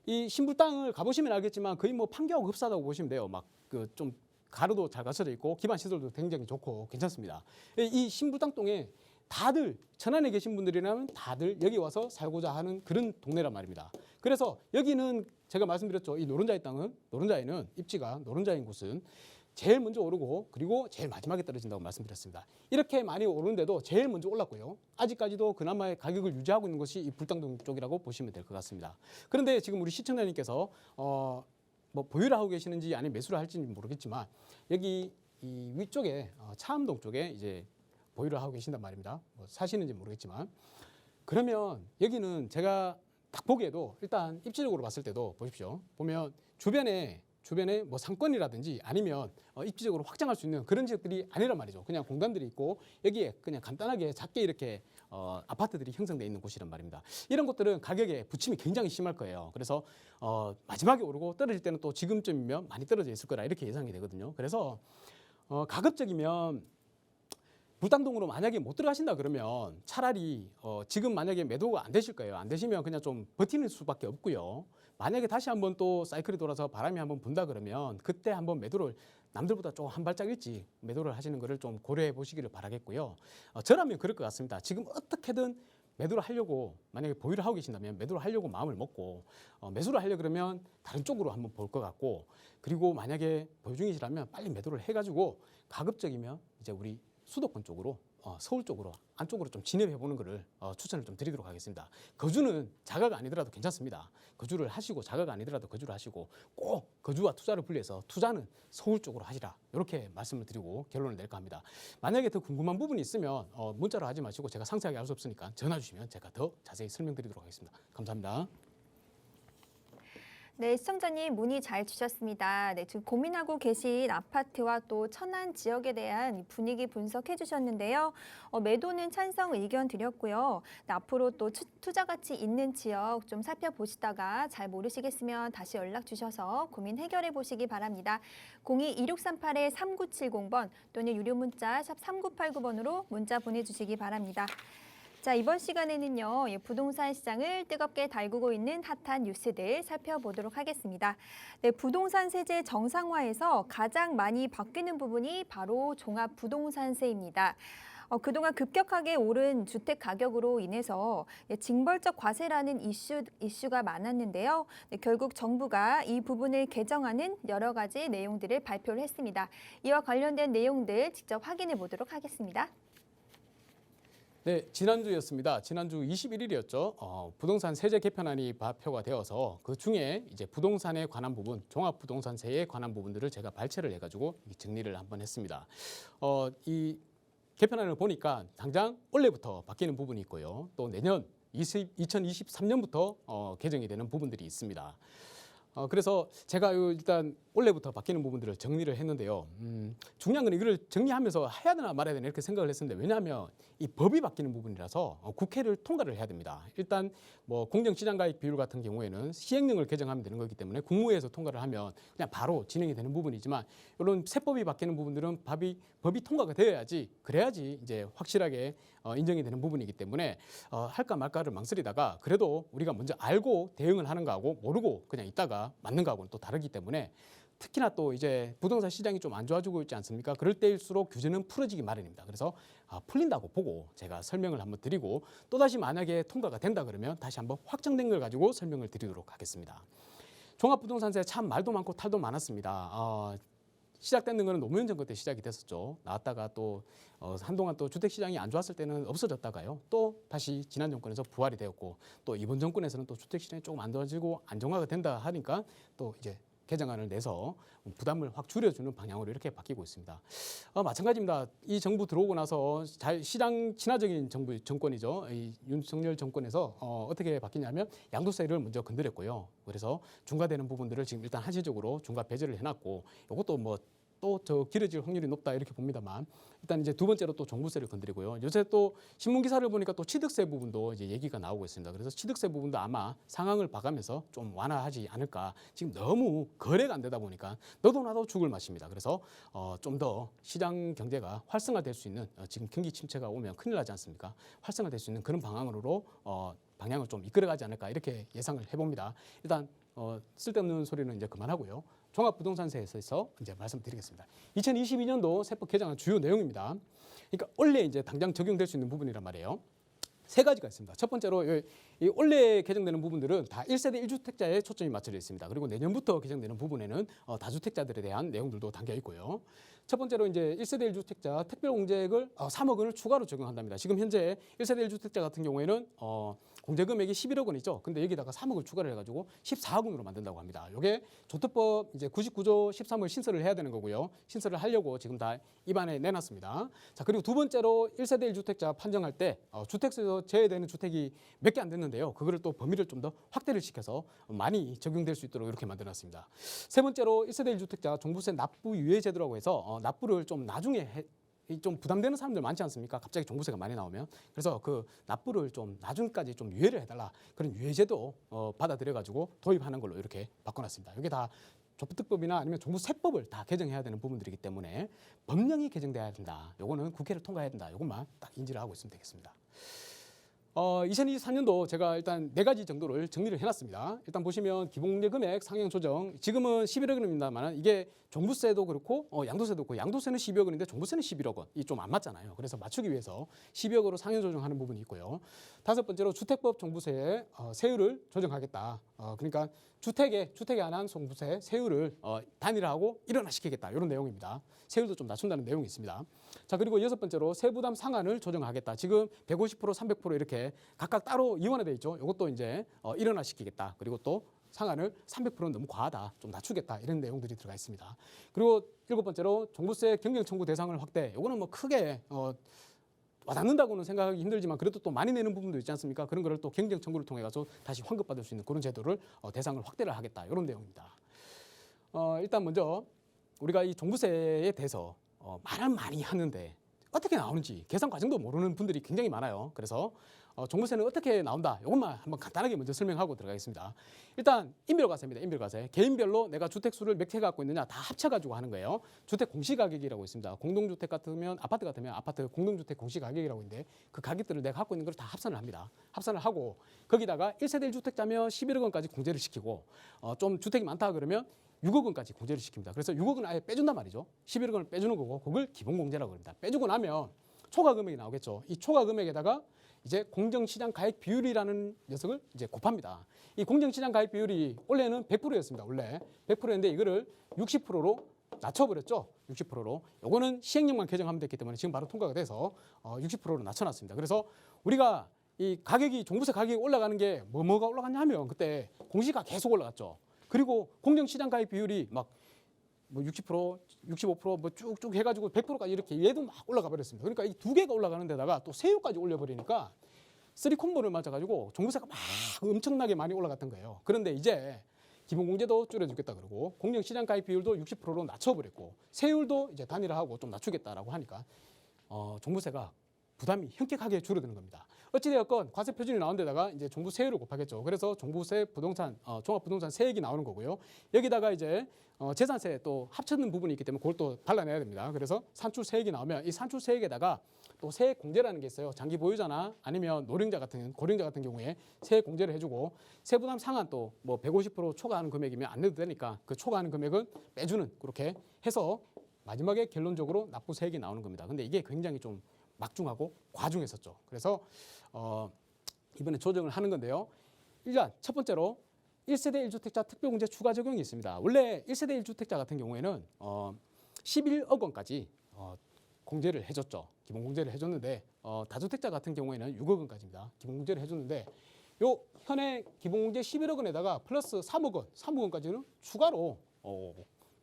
이 신불당을 가보시면 알겠지만 거의 뭐 판교하고 흡사하다고 보시면 돼요. 막 그 좀 가로도 잘 갖춰져 있고 기반 시설도 굉장히 좋고 괜찮습니다. 이 신불당동에 다들 천안에 계신 분들이라면 다들 여기 와서 살고자 하는 그런 동네란 말입니다. 그래서 여기는 제가 말씀드렸죠. 이 노른자위는 입지가 노른자인 곳은 제일 먼저 오르고 그리고 제일 마지막에 떨어진다고 말씀드렸습니다. 이렇게 많이 오르는데도 제일 먼저 올랐고요. 아직까지도 그나마의 가격을 유지하고 있는 것이 이 불당동 쪽이라고 보시면 될 것 같습니다. 그런데 지금 우리 시청자님께서 뭐 보유를 하고 계시는지 아니면 매수를 할지는 모르겠지만 여기 이 위쪽에 차암동 쪽에 이제 보유를 하고 계신단 말입니다. 뭐 사시는지 모르겠지만 그러면 여기는 제가 딱 보기에도 일단 입지적으로 봤을 때도 보십시오. 보면 주변에 뭐 상권이라든지 아니면 입지적으로 확장할 수 있는 그런 지역들이 아니란 말이죠. 그냥 공간들이 있고 여기에 그냥 간단하게 작게 이렇게 아파트들이 형성되어 있는 곳이란 말입니다. 이런 곳들은 가격에 부침이 굉장히 심할 거예요. 그래서 마지막에 오르고 떨어질 때는 또 지금쯤이면 많이 떨어져 있을 거라 이렇게 예상이 되거든요. 그래서 가급적이면 불당동으로 만약에 못 들어가신다 그러면 차라리 지금 만약에 매도가 안 되실 거예요. 안 되시면 그냥 좀 버티는 수밖에 없고요. 만약에 다시 한번 또 사이클이 돌아서 바람이 한번 분다 그러면 그때 한번 매도를 남들보다 좀 한 발짝 일찍 매도를 하시는 것을 좀 고려해 보시기를 바라겠고요. 저라면 그럴 것 같습니다. 지금 어떻게든 매도를 하려고 만약에 보유를 하고 계신다면 매도를 하려고 마음을 먹고 매수를 하려 그러면 다른 쪽으로 한번 볼 것 같고 그리고 만약에 보유 중이시라면 빨리 매도를 해가지고 가급적이면 이제 우리 수도권 쪽으로 서울 쪽으로 안쪽으로 좀 진입해 보는 것을 추천을 좀 드리도록 하겠습니다. 거주는 자가가 아니더라도 괜찮습니다. 거주를 하시고 자가가 아니더라도 거주를 하시고 꼭 거주와 투자를 분리해서 투자는 서울 쪽으로 하시라 이렇게 말씀을 드리고 결론을 낼까 합니다. 만약에 더 궁금한 부분이 있으면 문자로 하지 마시고 제가 상세하게 알 수 없으니까 전화 주시면 제가 더 자세히 설명드리도록 하겠습니다. 감사합니다. 네, 시청자님 문의 잘 주셨습니다. 네, 지금 고민하고 계신 아파트와 또 천안 지역에 대한 분위기 분석해 주셨는데요. 매도는 찬성 의견 드렸고요. 네, 앞으로 또 투자 가치 있는 지역 좀 살펴보시다가 잘 모르시겠으면 다시 연락 주셔서 고민 해결해 보시기 바랍니다. 02-2638-3970번 또는 유료 문자 샵 3989번으로 문자 보내주시기 바랍니다. 자, 이번 시간에는요, 부동산 시장을 뜨겁게 달구고 있는 핫한 뉴스들 살펴보도록 하겠습니다. 네, 부동산 세제 정상화에서 가장 많이 바뀌는 부분이 바로 종합부동산세입니다. 그동안 급격하게 오른 주택 가격으로 인해서 징벌적 과세라는 이슈가 많았는데요. 네, 결국 정부가 이 부분을 개정하는 여러 가지 내용들을 발표를 했습니다. 이와 관련된 내용들 직접 확인해 보도록 하겠습니다. 네, 지난주였습니다. 지난주 21일이었죠. 부동산 세제 개편안이 발표가 되어서 그 중에 이제 부동산에 관한 부분, 종합부동산세에 관한 부분들을 제가 발췌를 해가지고 정리를 한번 했습니다. 이 개편안을 보니까 당장 올해부터 바뀌는 부분이 있고요. 또 내년 2023년부터 개정이 되는 부분들이 있습니다. 그래서 제가 일단 올해부터 바뀌는 부분들을 정리를 했는데요. 중요한 건 이걸 정리하면서 해야 되나 말아야 되나 이렇게 생각을 했었는데 왜냐하면 이 법이 바뀌는 부분이라서 국회를 통과를 해야 됩니다. 일단 뭐 공정시장가액 비율 같은 경우에는 시행령을 개정하면 되는 거기 때문에 국무회에서 통과를 하면 그냥 바로 진행이 되는 부분이지만 이런 세법이 바뀌는 부분들은 법이 통과가 되어야지 그래야지 이제 확실하게 인정이 되는 부분이기 때문에 할까 말까를 망설이다가 그래도 우리가 먼저 알고 대응을 하는 거하고 모르고 그냥 있다가 맞는 거하고는 또 다르기 때문에 특히나 또 이제 부동산 시장이 좀 안 좋아지고 있지 않습니까? 그럴 때일수록 규제는 풀어지기 마련입니다. 그래서 풀린다고 보고 제가 설명을 한번 드리고 또다시 만약에 통과가 된다 그러면 다시 한번 확정된 걸 가지고 설명을 드리도록 하겠습니다. 종합부동산세 참 말도 많고 탈도 많았습니다. 시작되는 거는 노무현 정권 때 시작이 됐었죠. 나왔다가 또 한동안 또 주택시장이 안 좋았을 때는 없어졌다가요. 또 다시 지난 정권에서 부활이 되었고 또 이번 정권에서는 또 주택시장이 조금 안 좋아지고 안정화가 된다 하니까 또 이제 개정안을 내서 부담을 확 줄여주는 방향으로 이렇게 바뀌고 있습니다. 마찬가지입니다. 이 정부 들어오고 나서 시장 친화적인 정권이죠. 이 윤석열 정권에서 어떻게 바뀌냐면 양도세를 먼저 건드렸고요. 그래서 중과되는 부분들을 지금 일단 한시적으로 중과 배제를 해놨고 이것도 뭐 또 더 길어질 확률이 높다 이렇게 봅니다만 일단 이제 두 번째로 또 종부세를 건드리고요. 요새 또 신문 기사를 보니까 또 취득세 부분도 이제 얘기가 나오고 있습니다. 그래서 취득세 부분도 아마 상황을 봐가면서 좀 완화하지 않을까. 지금 너무 거래가 안 되다 보니까 너도 나도 죽을 맛입니다. 그래서 좀 더 시장 경제가 활성화될 수 있는 지금 경기 침체가 오면 큰일 나지 않습니까? 활성화될 수 있는 그런 방향으로 방향을 좀 이끌어가지 않을까 이렇게 예상을 해봅니다. 일단 쓸데없는 소리는 이제 그만하고요. 종합부동산세에서 이제 말씀드리겠습니다. 2022년도 세법 개정안 주요 내용입니다. 그러니까 원래 이제 당장 적용될 수 있는 부분이란 말이에요. 세 가지가 있습니다. 첫 번째로 이 원래 개정되는 부분들은 다 1세대 1주택자에 초점이 맞춰져 있습니다. 그리고 내년부터 개정되는 부분에는 다주택자들에 대한 내용들도 담겨 있고요. 첫 번째로 이제 1세대 1주택자 특별공제액을 3억 원을 추가로 적용한답니다. 지금 현재 1세대 1주택자 같은 경우에는 공제 금액이 11억 원이죠. 근데 여기다가 3억을 추가를 해가지고 14억 원으로 만든다고 합니다. 이게 조특법 이제 99조 13을 신설을 해야 되는 거고요. 신설을 하려고 지금 다 입안에 내놨습니다. 자, 그리고 두 번째로 1세대 1주택자 판정할 때 주택세에서 제외되는 주택이 몇 개 안 됐는데요. 그거를 또 범위를 좀 더 확대를 시켜서 많이 적용될 수 있도록 이렇게 만들어놨습니다. 세 번째로 1세대 1주택자 종부세 납부 유예 제도라고 해서 납부를 좀 나중에 좀 부담되는 사람들 많지 않습니까? 갑자기 종부세가 많이 나오면. 그래서 그 납부를 좀 나중까지 좀 유예를 해달라. 그런 유예제도 받아들여가지고 도입하는 걸로 이렇게 바꿔놨습니다. 이게 다 조특법이나 아니면 종부세법을 다 개정해야 되는 부분들이기 때문에 법령이 개정돼야 된다. 요거는 국회를 통과해야 된다. 요것만 딱 인지를 하고 있으면 되겠습니다. 2023년도 제가 일단 4가지 정도를 정리를 해놨습니다. 일단 보시면 기본공제 금액 상향 조정, 지금은 11억 원입니다만 이게 종부세도 그렇고 양도세도 그렇고 양도세는 12억 원인데 종부세는 11억 원, 이 좀 안 맞잖아요. 그래서 맞추기 위해서 12억 원으로 상향 조정하는 부분이 있고요. 다섯 번째로 주택법 종부세 세율을 조정하겠다. 그러니까 주택에 관한 종부세 세율을 단일화하고 일원화시키겠다. 이런 내용입니다. 세율도 좀 낮춘다는 내용이 있습니다. 자, 그리고 여섯 번째로 세부담 상한을 조정하겠다. 지금 150%, 300% 이렇게 각각 따로 이원화돼 있죠. 이것도 이제 일원화시키겠다. 그리고 또 상한을 300%는 너무 과하다. 좀 낮추겠다. 이런 내용들이 들어가 있습니다. 그리고 일곱 번째로 종부세 경쟁 청구 대상을 확대. 이거는 뭐 크게 와닿는다고는 생각하기 힘들지만 그래도 또 많이 내는 부분도 있지 않습니까? 그런 거를 또 경쟁 청구를 통해 가서 다시 환급받을 수 있는 그런 제도를 대상을 확대를 하겠다. 이런 내용입니다. 일단 먼저 우리가 이 종부세에 대해서 말은 많이 하는데 어떻게 나오는지 계산 과정도 모르는 분들이 굉장히 많아요. 그래서 종부세는 어떻게 나온다. 이것만 한번 간단하게 먼저 설명하고 들어가겠습니다. 일단 인별과세입니다. 인별과세. 개인별로 내가 주택수를 몇 채 갖고 있느냐 다 합쳐가지고 하는 거예요. 주택 공시가격이라고 있습니다. 공동주택 같으면 아파트 공동주택 공시가격이라고 있는데 그 가격들을 내가 갖고 있는 걸 다 합산을 합니다. 합산을 하고 거기다가 1세대 1주택자면 11억 원까지 공제를 시키고 좀 주택이 많다 그러면 6억 원까지 공제를 시킵니다. 그래서 6억은 아예 빼준단 말이죠. 11억 원을 빼주는 거고 그걸 기본공제라고 합니다. 빼주고 나면 초과 금액이 나오겠죠. 이 초과 금액에다가 이제 공정시장 가액 비율이라는 녀석을 이제 곱합니다. 이 공정시장 가액 비율이 원래는 100%였습니다. 원래 100%였는데 이거를 60%로 낮춰버렸죠. 60%로. 요거는 시행령만 개정하면 됐기 때문에 지금 바로 통과가 돼서 60%로 낮춰놨습니다. 그래서 우리가 이 가격이 종부세 가격이 올라가는 게 뭐가 올라갔냐 하면 그때 공시가 계속 올라갔죠. 그리고 공정시장 가액 비율이 막 뭐 60%, 65% 뭐 쭉쭉 해가지고 100%까지 이렇게 얘도 막 올라가 버렸습니다. 그러니까 이 두 개가 올라가는 데다가 또 세율까지 올려버리니까 쓰리 콤보를 맞아가지고 종부세가 막 엄청나게 많이 올라갔던 거예요. 그런데 이제 기본공제도 줄여주겠다 그러고 공정시장 가입 비율도 60%로 낮춰버렸고 세율도 이제 단일화하고 좀 낮추겠다라고 하니까 종부세가 부담이 현격하게 줄어드는 겁니다. 어찌되었건 과세 표준이 나온 데다가 이제 종부 세율을 곱하겠죠. 그래서 종부세 부동산 종합부동산 세액이 나오는 거고요. 여기다가 이제 재산세 또 합쳐는 부분이 있기 때문에 그걸 또 발라내야 됩니다. 그래서 산출 세액이 나오면 이 산출 세액에다가 또 세액 공제라는 게 있어요. 장기 보유자나 아니면 고령자 같은 경우에 세액 공제를 해주고 세부담 상한 또 뭐 150% 초과하는 금액이면 안 내도 되니까 그 초과하는 금액은 빼주는 그렇게 해서 마지막에 결론적으로 납부 세액이 나오는 겁니다. 근데 이게 굉장히 좀 막중하고 과중했었죠. 그래서 이번에 조정을 하는 건데요. 일단 첫 번째로 1세대 1주택자 특별공제 추가 적용이 있습니다. 원래 1세대 1주택자 같은 경우에는 11억 원까지 공제를 해줬죠. 기본공제를 해줬는데 다주택자 같은 경우에는 6억 원까지입니다. 기본공제를 해줬는데 요 현행 기본공제 11억 원에다가 플러스 3억 원까지는 추가로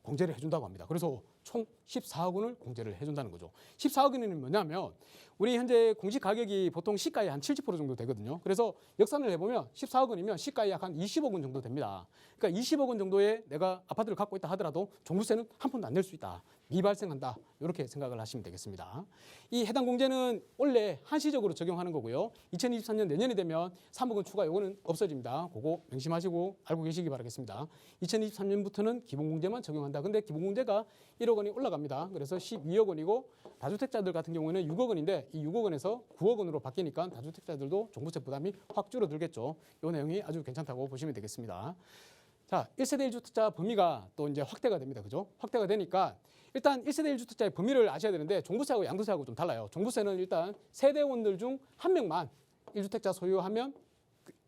공제를 해준다고 합니다. 그래서 총 14억 원을 공제를 해준다는 거죠. 14억 원은 뭐냐면 우리 현재 공시 가격이 보통 시가의 한 70% 정도 되거든요. 그래서 역산을 해보면 14억 원이면 시가의 약 한 20억 원 정도 됩니다. 그러니까 20억 원 정도의 내가 아파트를 갖고 있다 하더라도 종부세는 한 푼도 안 낼 수 있다. 미발생한다. 이렇게 생각을 하시면 되겠습니다. 이 해당 공제는 원래 한시적으로 적용하는 거고요. 2023년 내년이 되면 3억 원 추가 요거는 없어집니다. 그거 명심하시고 알고 계시기 바라겠습니다. 2023년부터는 기본공제만 적용한다. 근데 기본공제가 1억 원이 올라갑니다. 그래서 12억 원이고 다주택자들 같은 경우에는 6억 원인데 이 6억 원에서 9억 원으로 바뀌니까 다주택자들도 종부세 부담이 확 줄어들겠죠. 이 내용이 아주 괜찮다고 보시면 되겠습니다. 자, 1세대 1주택자 범위가 또 이제 확대가 됩니다. 그죠? 확대가 되니까 일단 1세대 1주택자의 범위를 아셔야 되는데 종부세하고 양도세하고 좀 달라요. 종부세는 일단 세대원들 중 한 명만 1주택자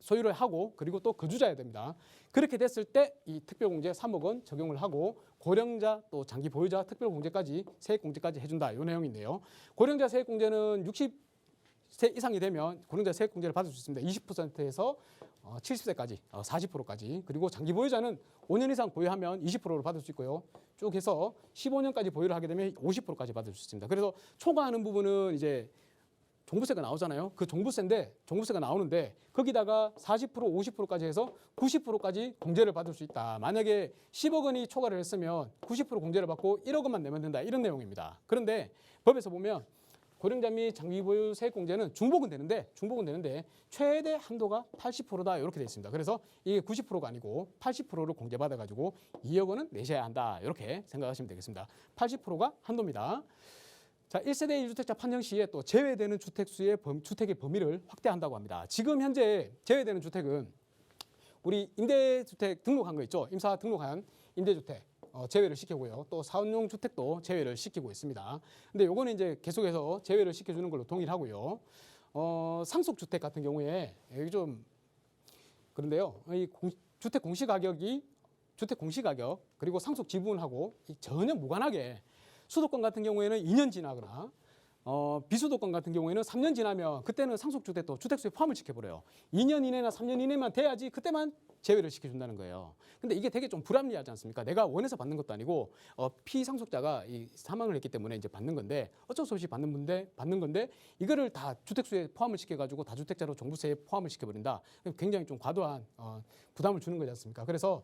소유를 하고 그리고 또 거주자여야 됩니다. 그렇게 됐을 때 이 특별공제 3억 원 적용을 하고 고령자 또 장기 보유자 특별공제까지 세액공제까지 해준다. 이 내용인데요. 고령자 세액공제는 60세 이상이 되면 고령자 세액공제를 받을 수 있습니다. 20%에서 70세까지 40%까지 그리고 장기 보유자는 5년 이상 보유하면 20%를 받을 수 있고요. 쭉 해서 15년까지 보유를 하게 되면 50%까지 받을 수 있습니다. 그래서 초과하는 부분은 이제 종부세가 나오잖아요. 그 종부세가 나오는데 거기다가 40%, 50%까지 해서 90%까지 공제를 받을 수 있다. 만약에 10억 원이 초과를 했으면 90% 공제를 받고 1억 원만 내면 된다. 이런 내용입니다. 그런데 법에서 보면 고령자 및 장기 보유 세액 공제는 중복은 되는데 최대 한도가 80%다 이렇게 돼 있습니다. 그래서 이게 90%가 아니고 80%를 공제받아 가지고 2억 원은 내셔야 한다. 이렇게 생각하시면 되겠습니다. 80%가 한도입니다. 자, 1세대 1주택자 판정 시에 또 제외되는 주택의 범위를 확대한다고 합니다. 지금 현재 제외되는 주택은 우리 임대주택 등록한 거 있죠. 임사 등록한 임대주택 제외를 시키고요. 또 사원용 주택도 제외를 시키고 있습니다. 근데 요거는 이제 계속해서 제외를 시켜주는 걸로 동일하고요. 상속주택 같은 경우에 여기 좀 그런데요. 이 주택 공시가격 그리고 상속 지분하고 전혀 무관하게 수도권 같은 경우에는 2년 지나거나 비수도권 같은 경우에는 3년 지나면 그때는 상속주택도 주택수에 포함을 시켜버려요. 2년 이내나 3년 이내만 돼야지 그때만 제외를 시켜준다는 거예요. 근데 이게 되게 좀 불합리하지 않습니까? 내가 원해서 받는 것도 아니고 피상속자가 이 사망을 했기 때문에 이제 받는 건데 어쩔 수 없이 받는 건데 이거를 다 주택수에 포함을 시켜가지고 다주택자로 종부세에 포함을 시켜버린다. 굉장히 좀 과도한 부담을 주는 거지 않습니까? 그래서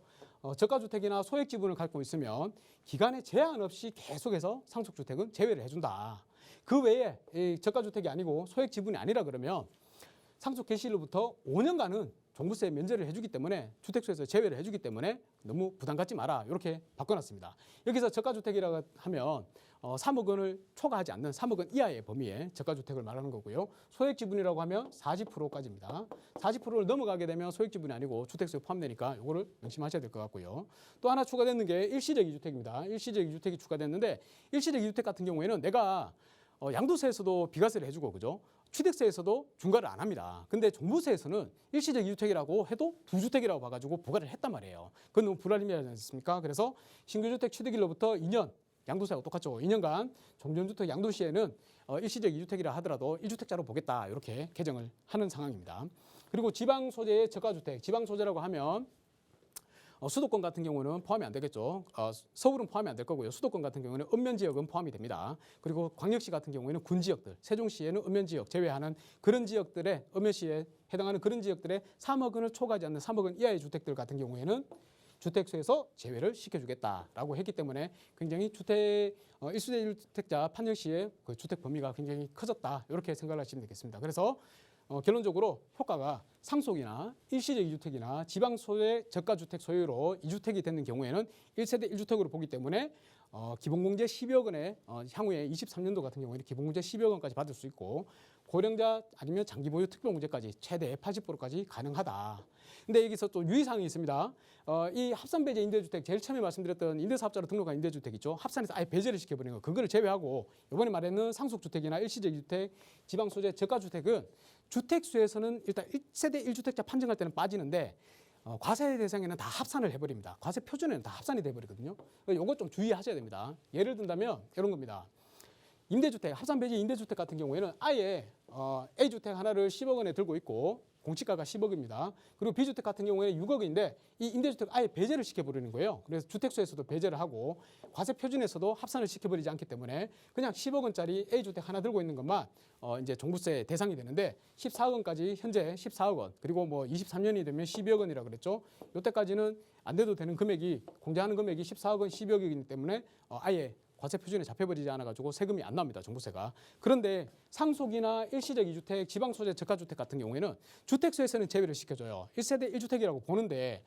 저가주택이나 소액지분을 갖고 있으면 기간에 제한 없이 계속해서 상속주택은 제외를 해준다. 그 외에 이 저가주택이 아니고 소액지분이 아니라 그러면 상속 개시일로부터 5년간은 종부세 면제를 해주기 때문에 주택수에서 제외를 해주기 때문에 너무 부담 갖지 마라 이렇게 바꿔놨습니다. 여기서 저가주택이라고 하면 3억 원을 초과하지 않는 3억 원 이하의 범위의 저가주택을 말하는 거고요. 소액지분이라고 하면 40%까지입니다. 40%를 넘어가게 되면 소액지분이 아니고 주택수에 포함되니까 이거를 명심하셔야 될 것 같고요. 또 하나 추가되는 게 일시적 2주택입니다. 일시적 2주택이 추가됐는데 일시적 2주택 같은 경우에는 내가 양도세에서도 비과세를 해주고 그죠? 취득세에서도 중과를 안 합니다. 근데 종부세에서는 일시적 2주택이라고 해도 2주택이라고 봐가지고 부과를 했단 말이에요. 그건 너무 불합리하지 않습니까? 그래서 신규주택 취득일로부터 2년, 양도세하고 똑같죠. 2년간 종전주택 양도 시에는 일시적 2주택이라 하더라도 1주택자로 보겠다. 이렇게 개정을 하는 상황입니다. 그리고 지방 소재의 저가주택, 지방 소재라고 하면 수도권 같은 경우는 포함이 안 되겠죠. 서울은 포함이 안 될 거고요. 수도권 같은 경우는 읍면지역은 포함이 됩니다. 그리고 광역시 같은 경우에는 군지역들, 세종시에는 읍면지역 제외하는 그런 지역들의 읍면시에 해당하는 그런 지역들의 3억 원을 초과하지 않는 3억 원 이하의 주택들 같은 경우에는 주택수에서 제외를 시켜주겠다라고 했기 때문에 굉장히 주택 1세대 1주택자 판정 시에 그 주택 범위가 굉장히 커졌다 이렇게 생각을 하시면 되겠습니다. 그래서 결론적으로 효과가 상속이나 일시적 2주택이나 지방 소재 저가 주택 소유로 2주택이 되는 경우에는 1세대 1주택으로 보기 때문에 기본공제 10억 원에 향후에 23년도 같은 경우에는 기본공제 10억 원까지 받을 수 있고 고령자 아니면 장기 보유 특별공제까지 최대 80%까지 가능하다. 근데 여기서 또 유의사항이 있습니다. 이 합산 배제 임대주택 제일 처음에 말씀드렸던 임대사업자로 등록한 임대주택 있죠. 합산해서 아예 배제를 시켜버리는 거. 그거를 제외하고 이번에 말하는 상속주택이나 일시적 2주택, 지방 소재 저가주택은 주택수에서는 일단 1세대 1주택자 판정할 때는 빠지는데 과세 대상에는 다 합산을 해버립니다. 과세 표준에는 다 합산이 돼버리거든요. 이거 좀 주의하셔야 됩니다. 예를 든다면 이런 겁니다. 임대주택, 합산 배제 임대주택 같은 경우에는 아예 A주택 하나를 10억 원에 들고 있고 공시가가 10억입니다. 그리고 B주택 같은 경우에는 6억인데 이 임대주택 아예 배제를 시켜버리는 거예요. 그래서 주택수에서도 배제를 하고 과세 표준에서도 합산을 시켜버리지 않기 때문에 그냥 10억 원짜리 A주택 하나 들고 있는 것만 이제 종부세 대상이 되는데 14억 원까지 현재 14억 원 그리고 뭐 23년이 되면 12억 원이라고 그랬죠. 이때까지는 안 돼도 되는 금액이 공제하는 금액이 14억 원, 12억이기 때문에 아예 과세 표준에 잡혀버리지 않아가지고 세금이 안 납니다. 종부세가. 그런데 상속이나 일시적 2주택, 지방 소재 저가주택 같은 경우에는 주택수에서는 제외를 시켜줘요. 1세대 1주택이라고 보는데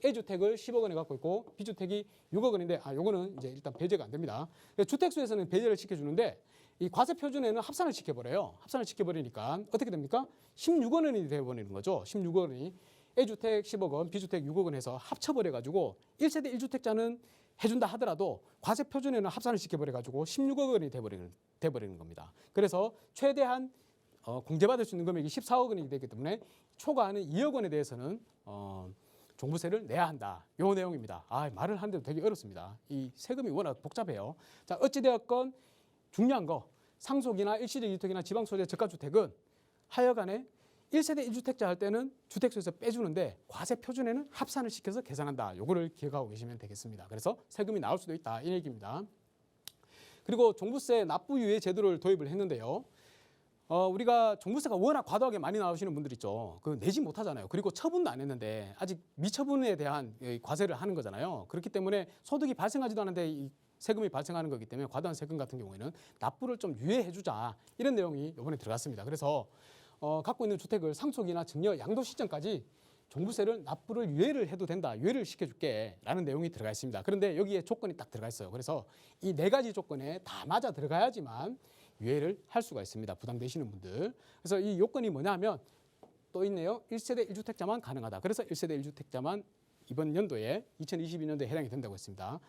A주택을 10억 원에 갖고 있고 B주택이 6억 원인데 요거는 이제 일단 배제가 안 됩니다. 주택수에서는 배제를 시켜주는데 이 과세 표준에는 합산을 시켜버려요. 합산을 시켜버리니까 어떻게 됩니까? 16억 원이 돼버리는 거죠. 16억 원이. A주택 10억 원, B주택 6억 원 해서 합쳐버려가지고 1세대 1주택자는 해준다 하더라도 과세 표준에는 합산을 시켜버려가지고 16억 원이 돼버리는 겁니다. 그래서 최대한 공제받을 수 있는 금액이 14억 원이 되기 때문에 초과하는 2억 원에 대해서는 종부세를 내야 한다. 요 내용입니다. 말을 하는데도 되게 어렵습니다. 이 세금이 워낙 복잡해요. 자, 어찌되었건 중요한 거 상속이나 일시적 2주택이나 지방 소재 저가주택은 하여간에 1세대 1주택자 할 때는 주택수에서 빼주는데 과세 표준에는 합산을 시켜서 계산한다. 요거를 기억하고 계시면 되겠습니다. 그래서 세금이 나올 수도 있다. 이 얘기입니다. 그리고 종부세 납부 유예 제도를 도입을 했는데요. 우리가 종부세가 워낙 과도하게 많이 나오시는 분들 있죠. 그 내지 못하잖아요. 그리고 처분도 안 했는데 아직 미처분에 대한 과세를 하는 거잖아요. 그렇기 때문에 소득이 발생하지도 않은데 이 세금이 발생하는 거기 때문에 과도한 세금 같은 경우에는 납부를 좀 유예해주자. 이런 내용이 이번에 들어갔습니다. 그래서 갖고 있는 주택을 상속이나 증여, 양도 시점까지 종부세를 납부를 유예를 해도 된다. 유예를 시켜줄게 라는 내용이 들어가 있습니다. 그런데 여기에 조건이 딱 들어가 있어요. 그래서 이 4가지 조건에 다 맞아 들어가야지만 유예를 할 수가 있습니다. 부담되시는 분들. 그래서 이 요건이 뭐냐 하면 또 있네요. 1세대 1주택자만 가능하다. 그래서 1세대 1주택자만 이번 연도에 2022년도에 해당이 된다고 했습니다.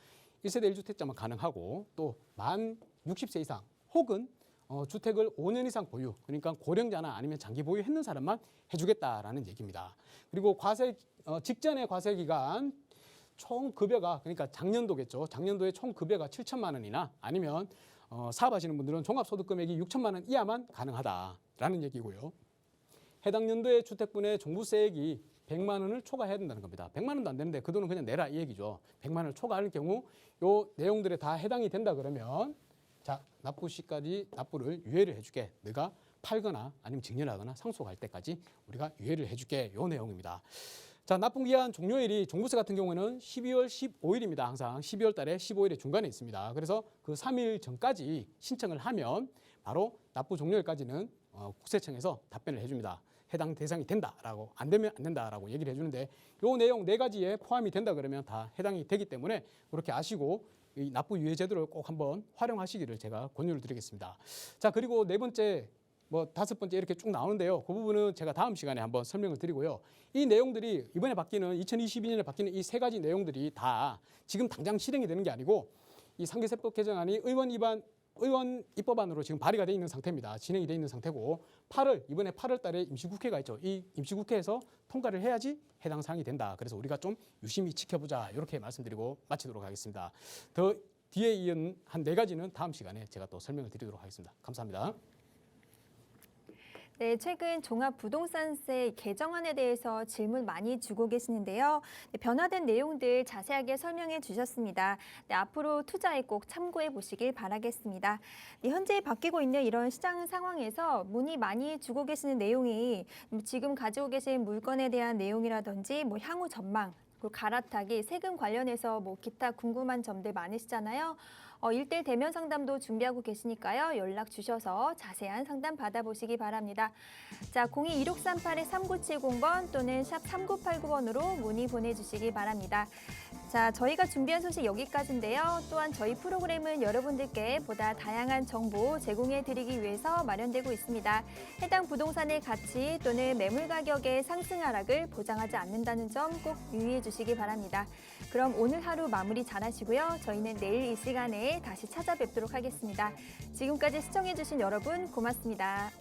1세대 1주택자만 가능하고 또 만 60세 이상 혹은 주택을 5년 이상 보유, 그러니까 고령자나 아니면 장기 보유했는 사람만 해주겠다라는 얘기입니다. 그리고 과세 직전의 과세 기간 총 급여가 그러니까 작년도겠죠. 작년도에 총 급여가 7천만 원이나 아니면 사업하시는 분들은 종합소득금액이 6천만 원 이하만 가능하다라는 얘기고요. 해당 연도의 주택분의 종부세액이 100만 원을 초과해야 된다는 겁니다. 100만 원도 안 되는데 그 돈은 그냥 내라 이 얘기죠. 100만 원을 초과하는 경우 요 내용들에 다 해당이 된다 그러면 자, 납부 시까지 납부를 유예를 해줄게. 내가 팔거나 아니면 증여하거나 상속할 때까지 우리가 유예를 해줄게. 요 내용입니다. 자, 납부기한 종료일이 종부세 같은 경우에는 12월 15일입니다. 항상 12월 달에 15일에 중간에 있습니다. 그래서 그 3일 전까지 신청을 하면 바로 납부 종료일까지는 국세청에서 답변을 해줍니다. 해당 대상이 된다라고 안 되면 안 된다라고 얘기를 해주는데 요 내용 4가지에 포함이 된다 그러면 다 해당이 되기 때문에 그렇게 아시고 이 납부 유예 제도를 꼭 한번 활용하시기를 제가 권유를 드리겠습니다. 자, 그리고 4번째, 5번째 이렇게 쭉 나오는데요. 그 부분은 제가 다음 시간에 한번 설명을 드리고요. 이 내용들이 이번에 바뀌는 2022년에 바뀌는 이 3가지 내용들이 다 지금 당장 실행이 되는 게 아니고 이 상계세법 개정안이 의원 입법안으로 지금 발의가 돼 있는 상태입니다. 진행이 돼 있는 상태고 이번에 8월 달에 임시국회가 있죠. 이 임시국회에서 통과를 해야지 해당 사항이 된다. 그래서 우리가 좀 유심히 지켜보자. 이렇게 말씀드리고 마치도록 하겠습니다. 더 뒤에 이은 한 4가지는 다음 시간에 제가 또 설명을 드리도록 하겠습니다. 감사합니다. 네, 최근 종합부동산세 개정안에 대해서 질문 많이 주고 계시는데요. 네, 변화된 내용들 자세하게 설명해 주셨습니다. 네, 앞으로 투자에 꼭 참고해 보시길 바라겠습니다. 네, 현재 바뀌고 있는 이런 시장 상황에서 문의 많이 주고 계시는 내용이 지금 가지고 계신 물건에 대한 내용이라든지 향후 전망, 그리고 갈아타기, 세금 관련해서 뭐 기타 궁금한 점들 많으시잖아요. 1대1 대면 상담도 준비하고 계시니까요. 연락 주셔서 자세한 상담 받아보시기 바랍니다. 자, 02-1638-3970번 또는 샵 3989번으로 문의 보내주시기 바랍니다. 자, 저희가 준비한 소식 여기까지인데요. 또한 저희 프로그램은 여러분들께 보다 다양한 정보 제공해드리기 위해서 마련되고 있습니다. 해당 부동산의 가치 또는 매물 가격의 상승 하락을 보장하지 않는다는 점 꼭 유의해 주시기 바랍니다. 그럼 오늘 하루 마무리 잘 하시고요. 저희는 내일 이 시간에 다시 찾아뵙도록 하겠습니다. 지금까지 시청해 주신 여러분 고맙습니다.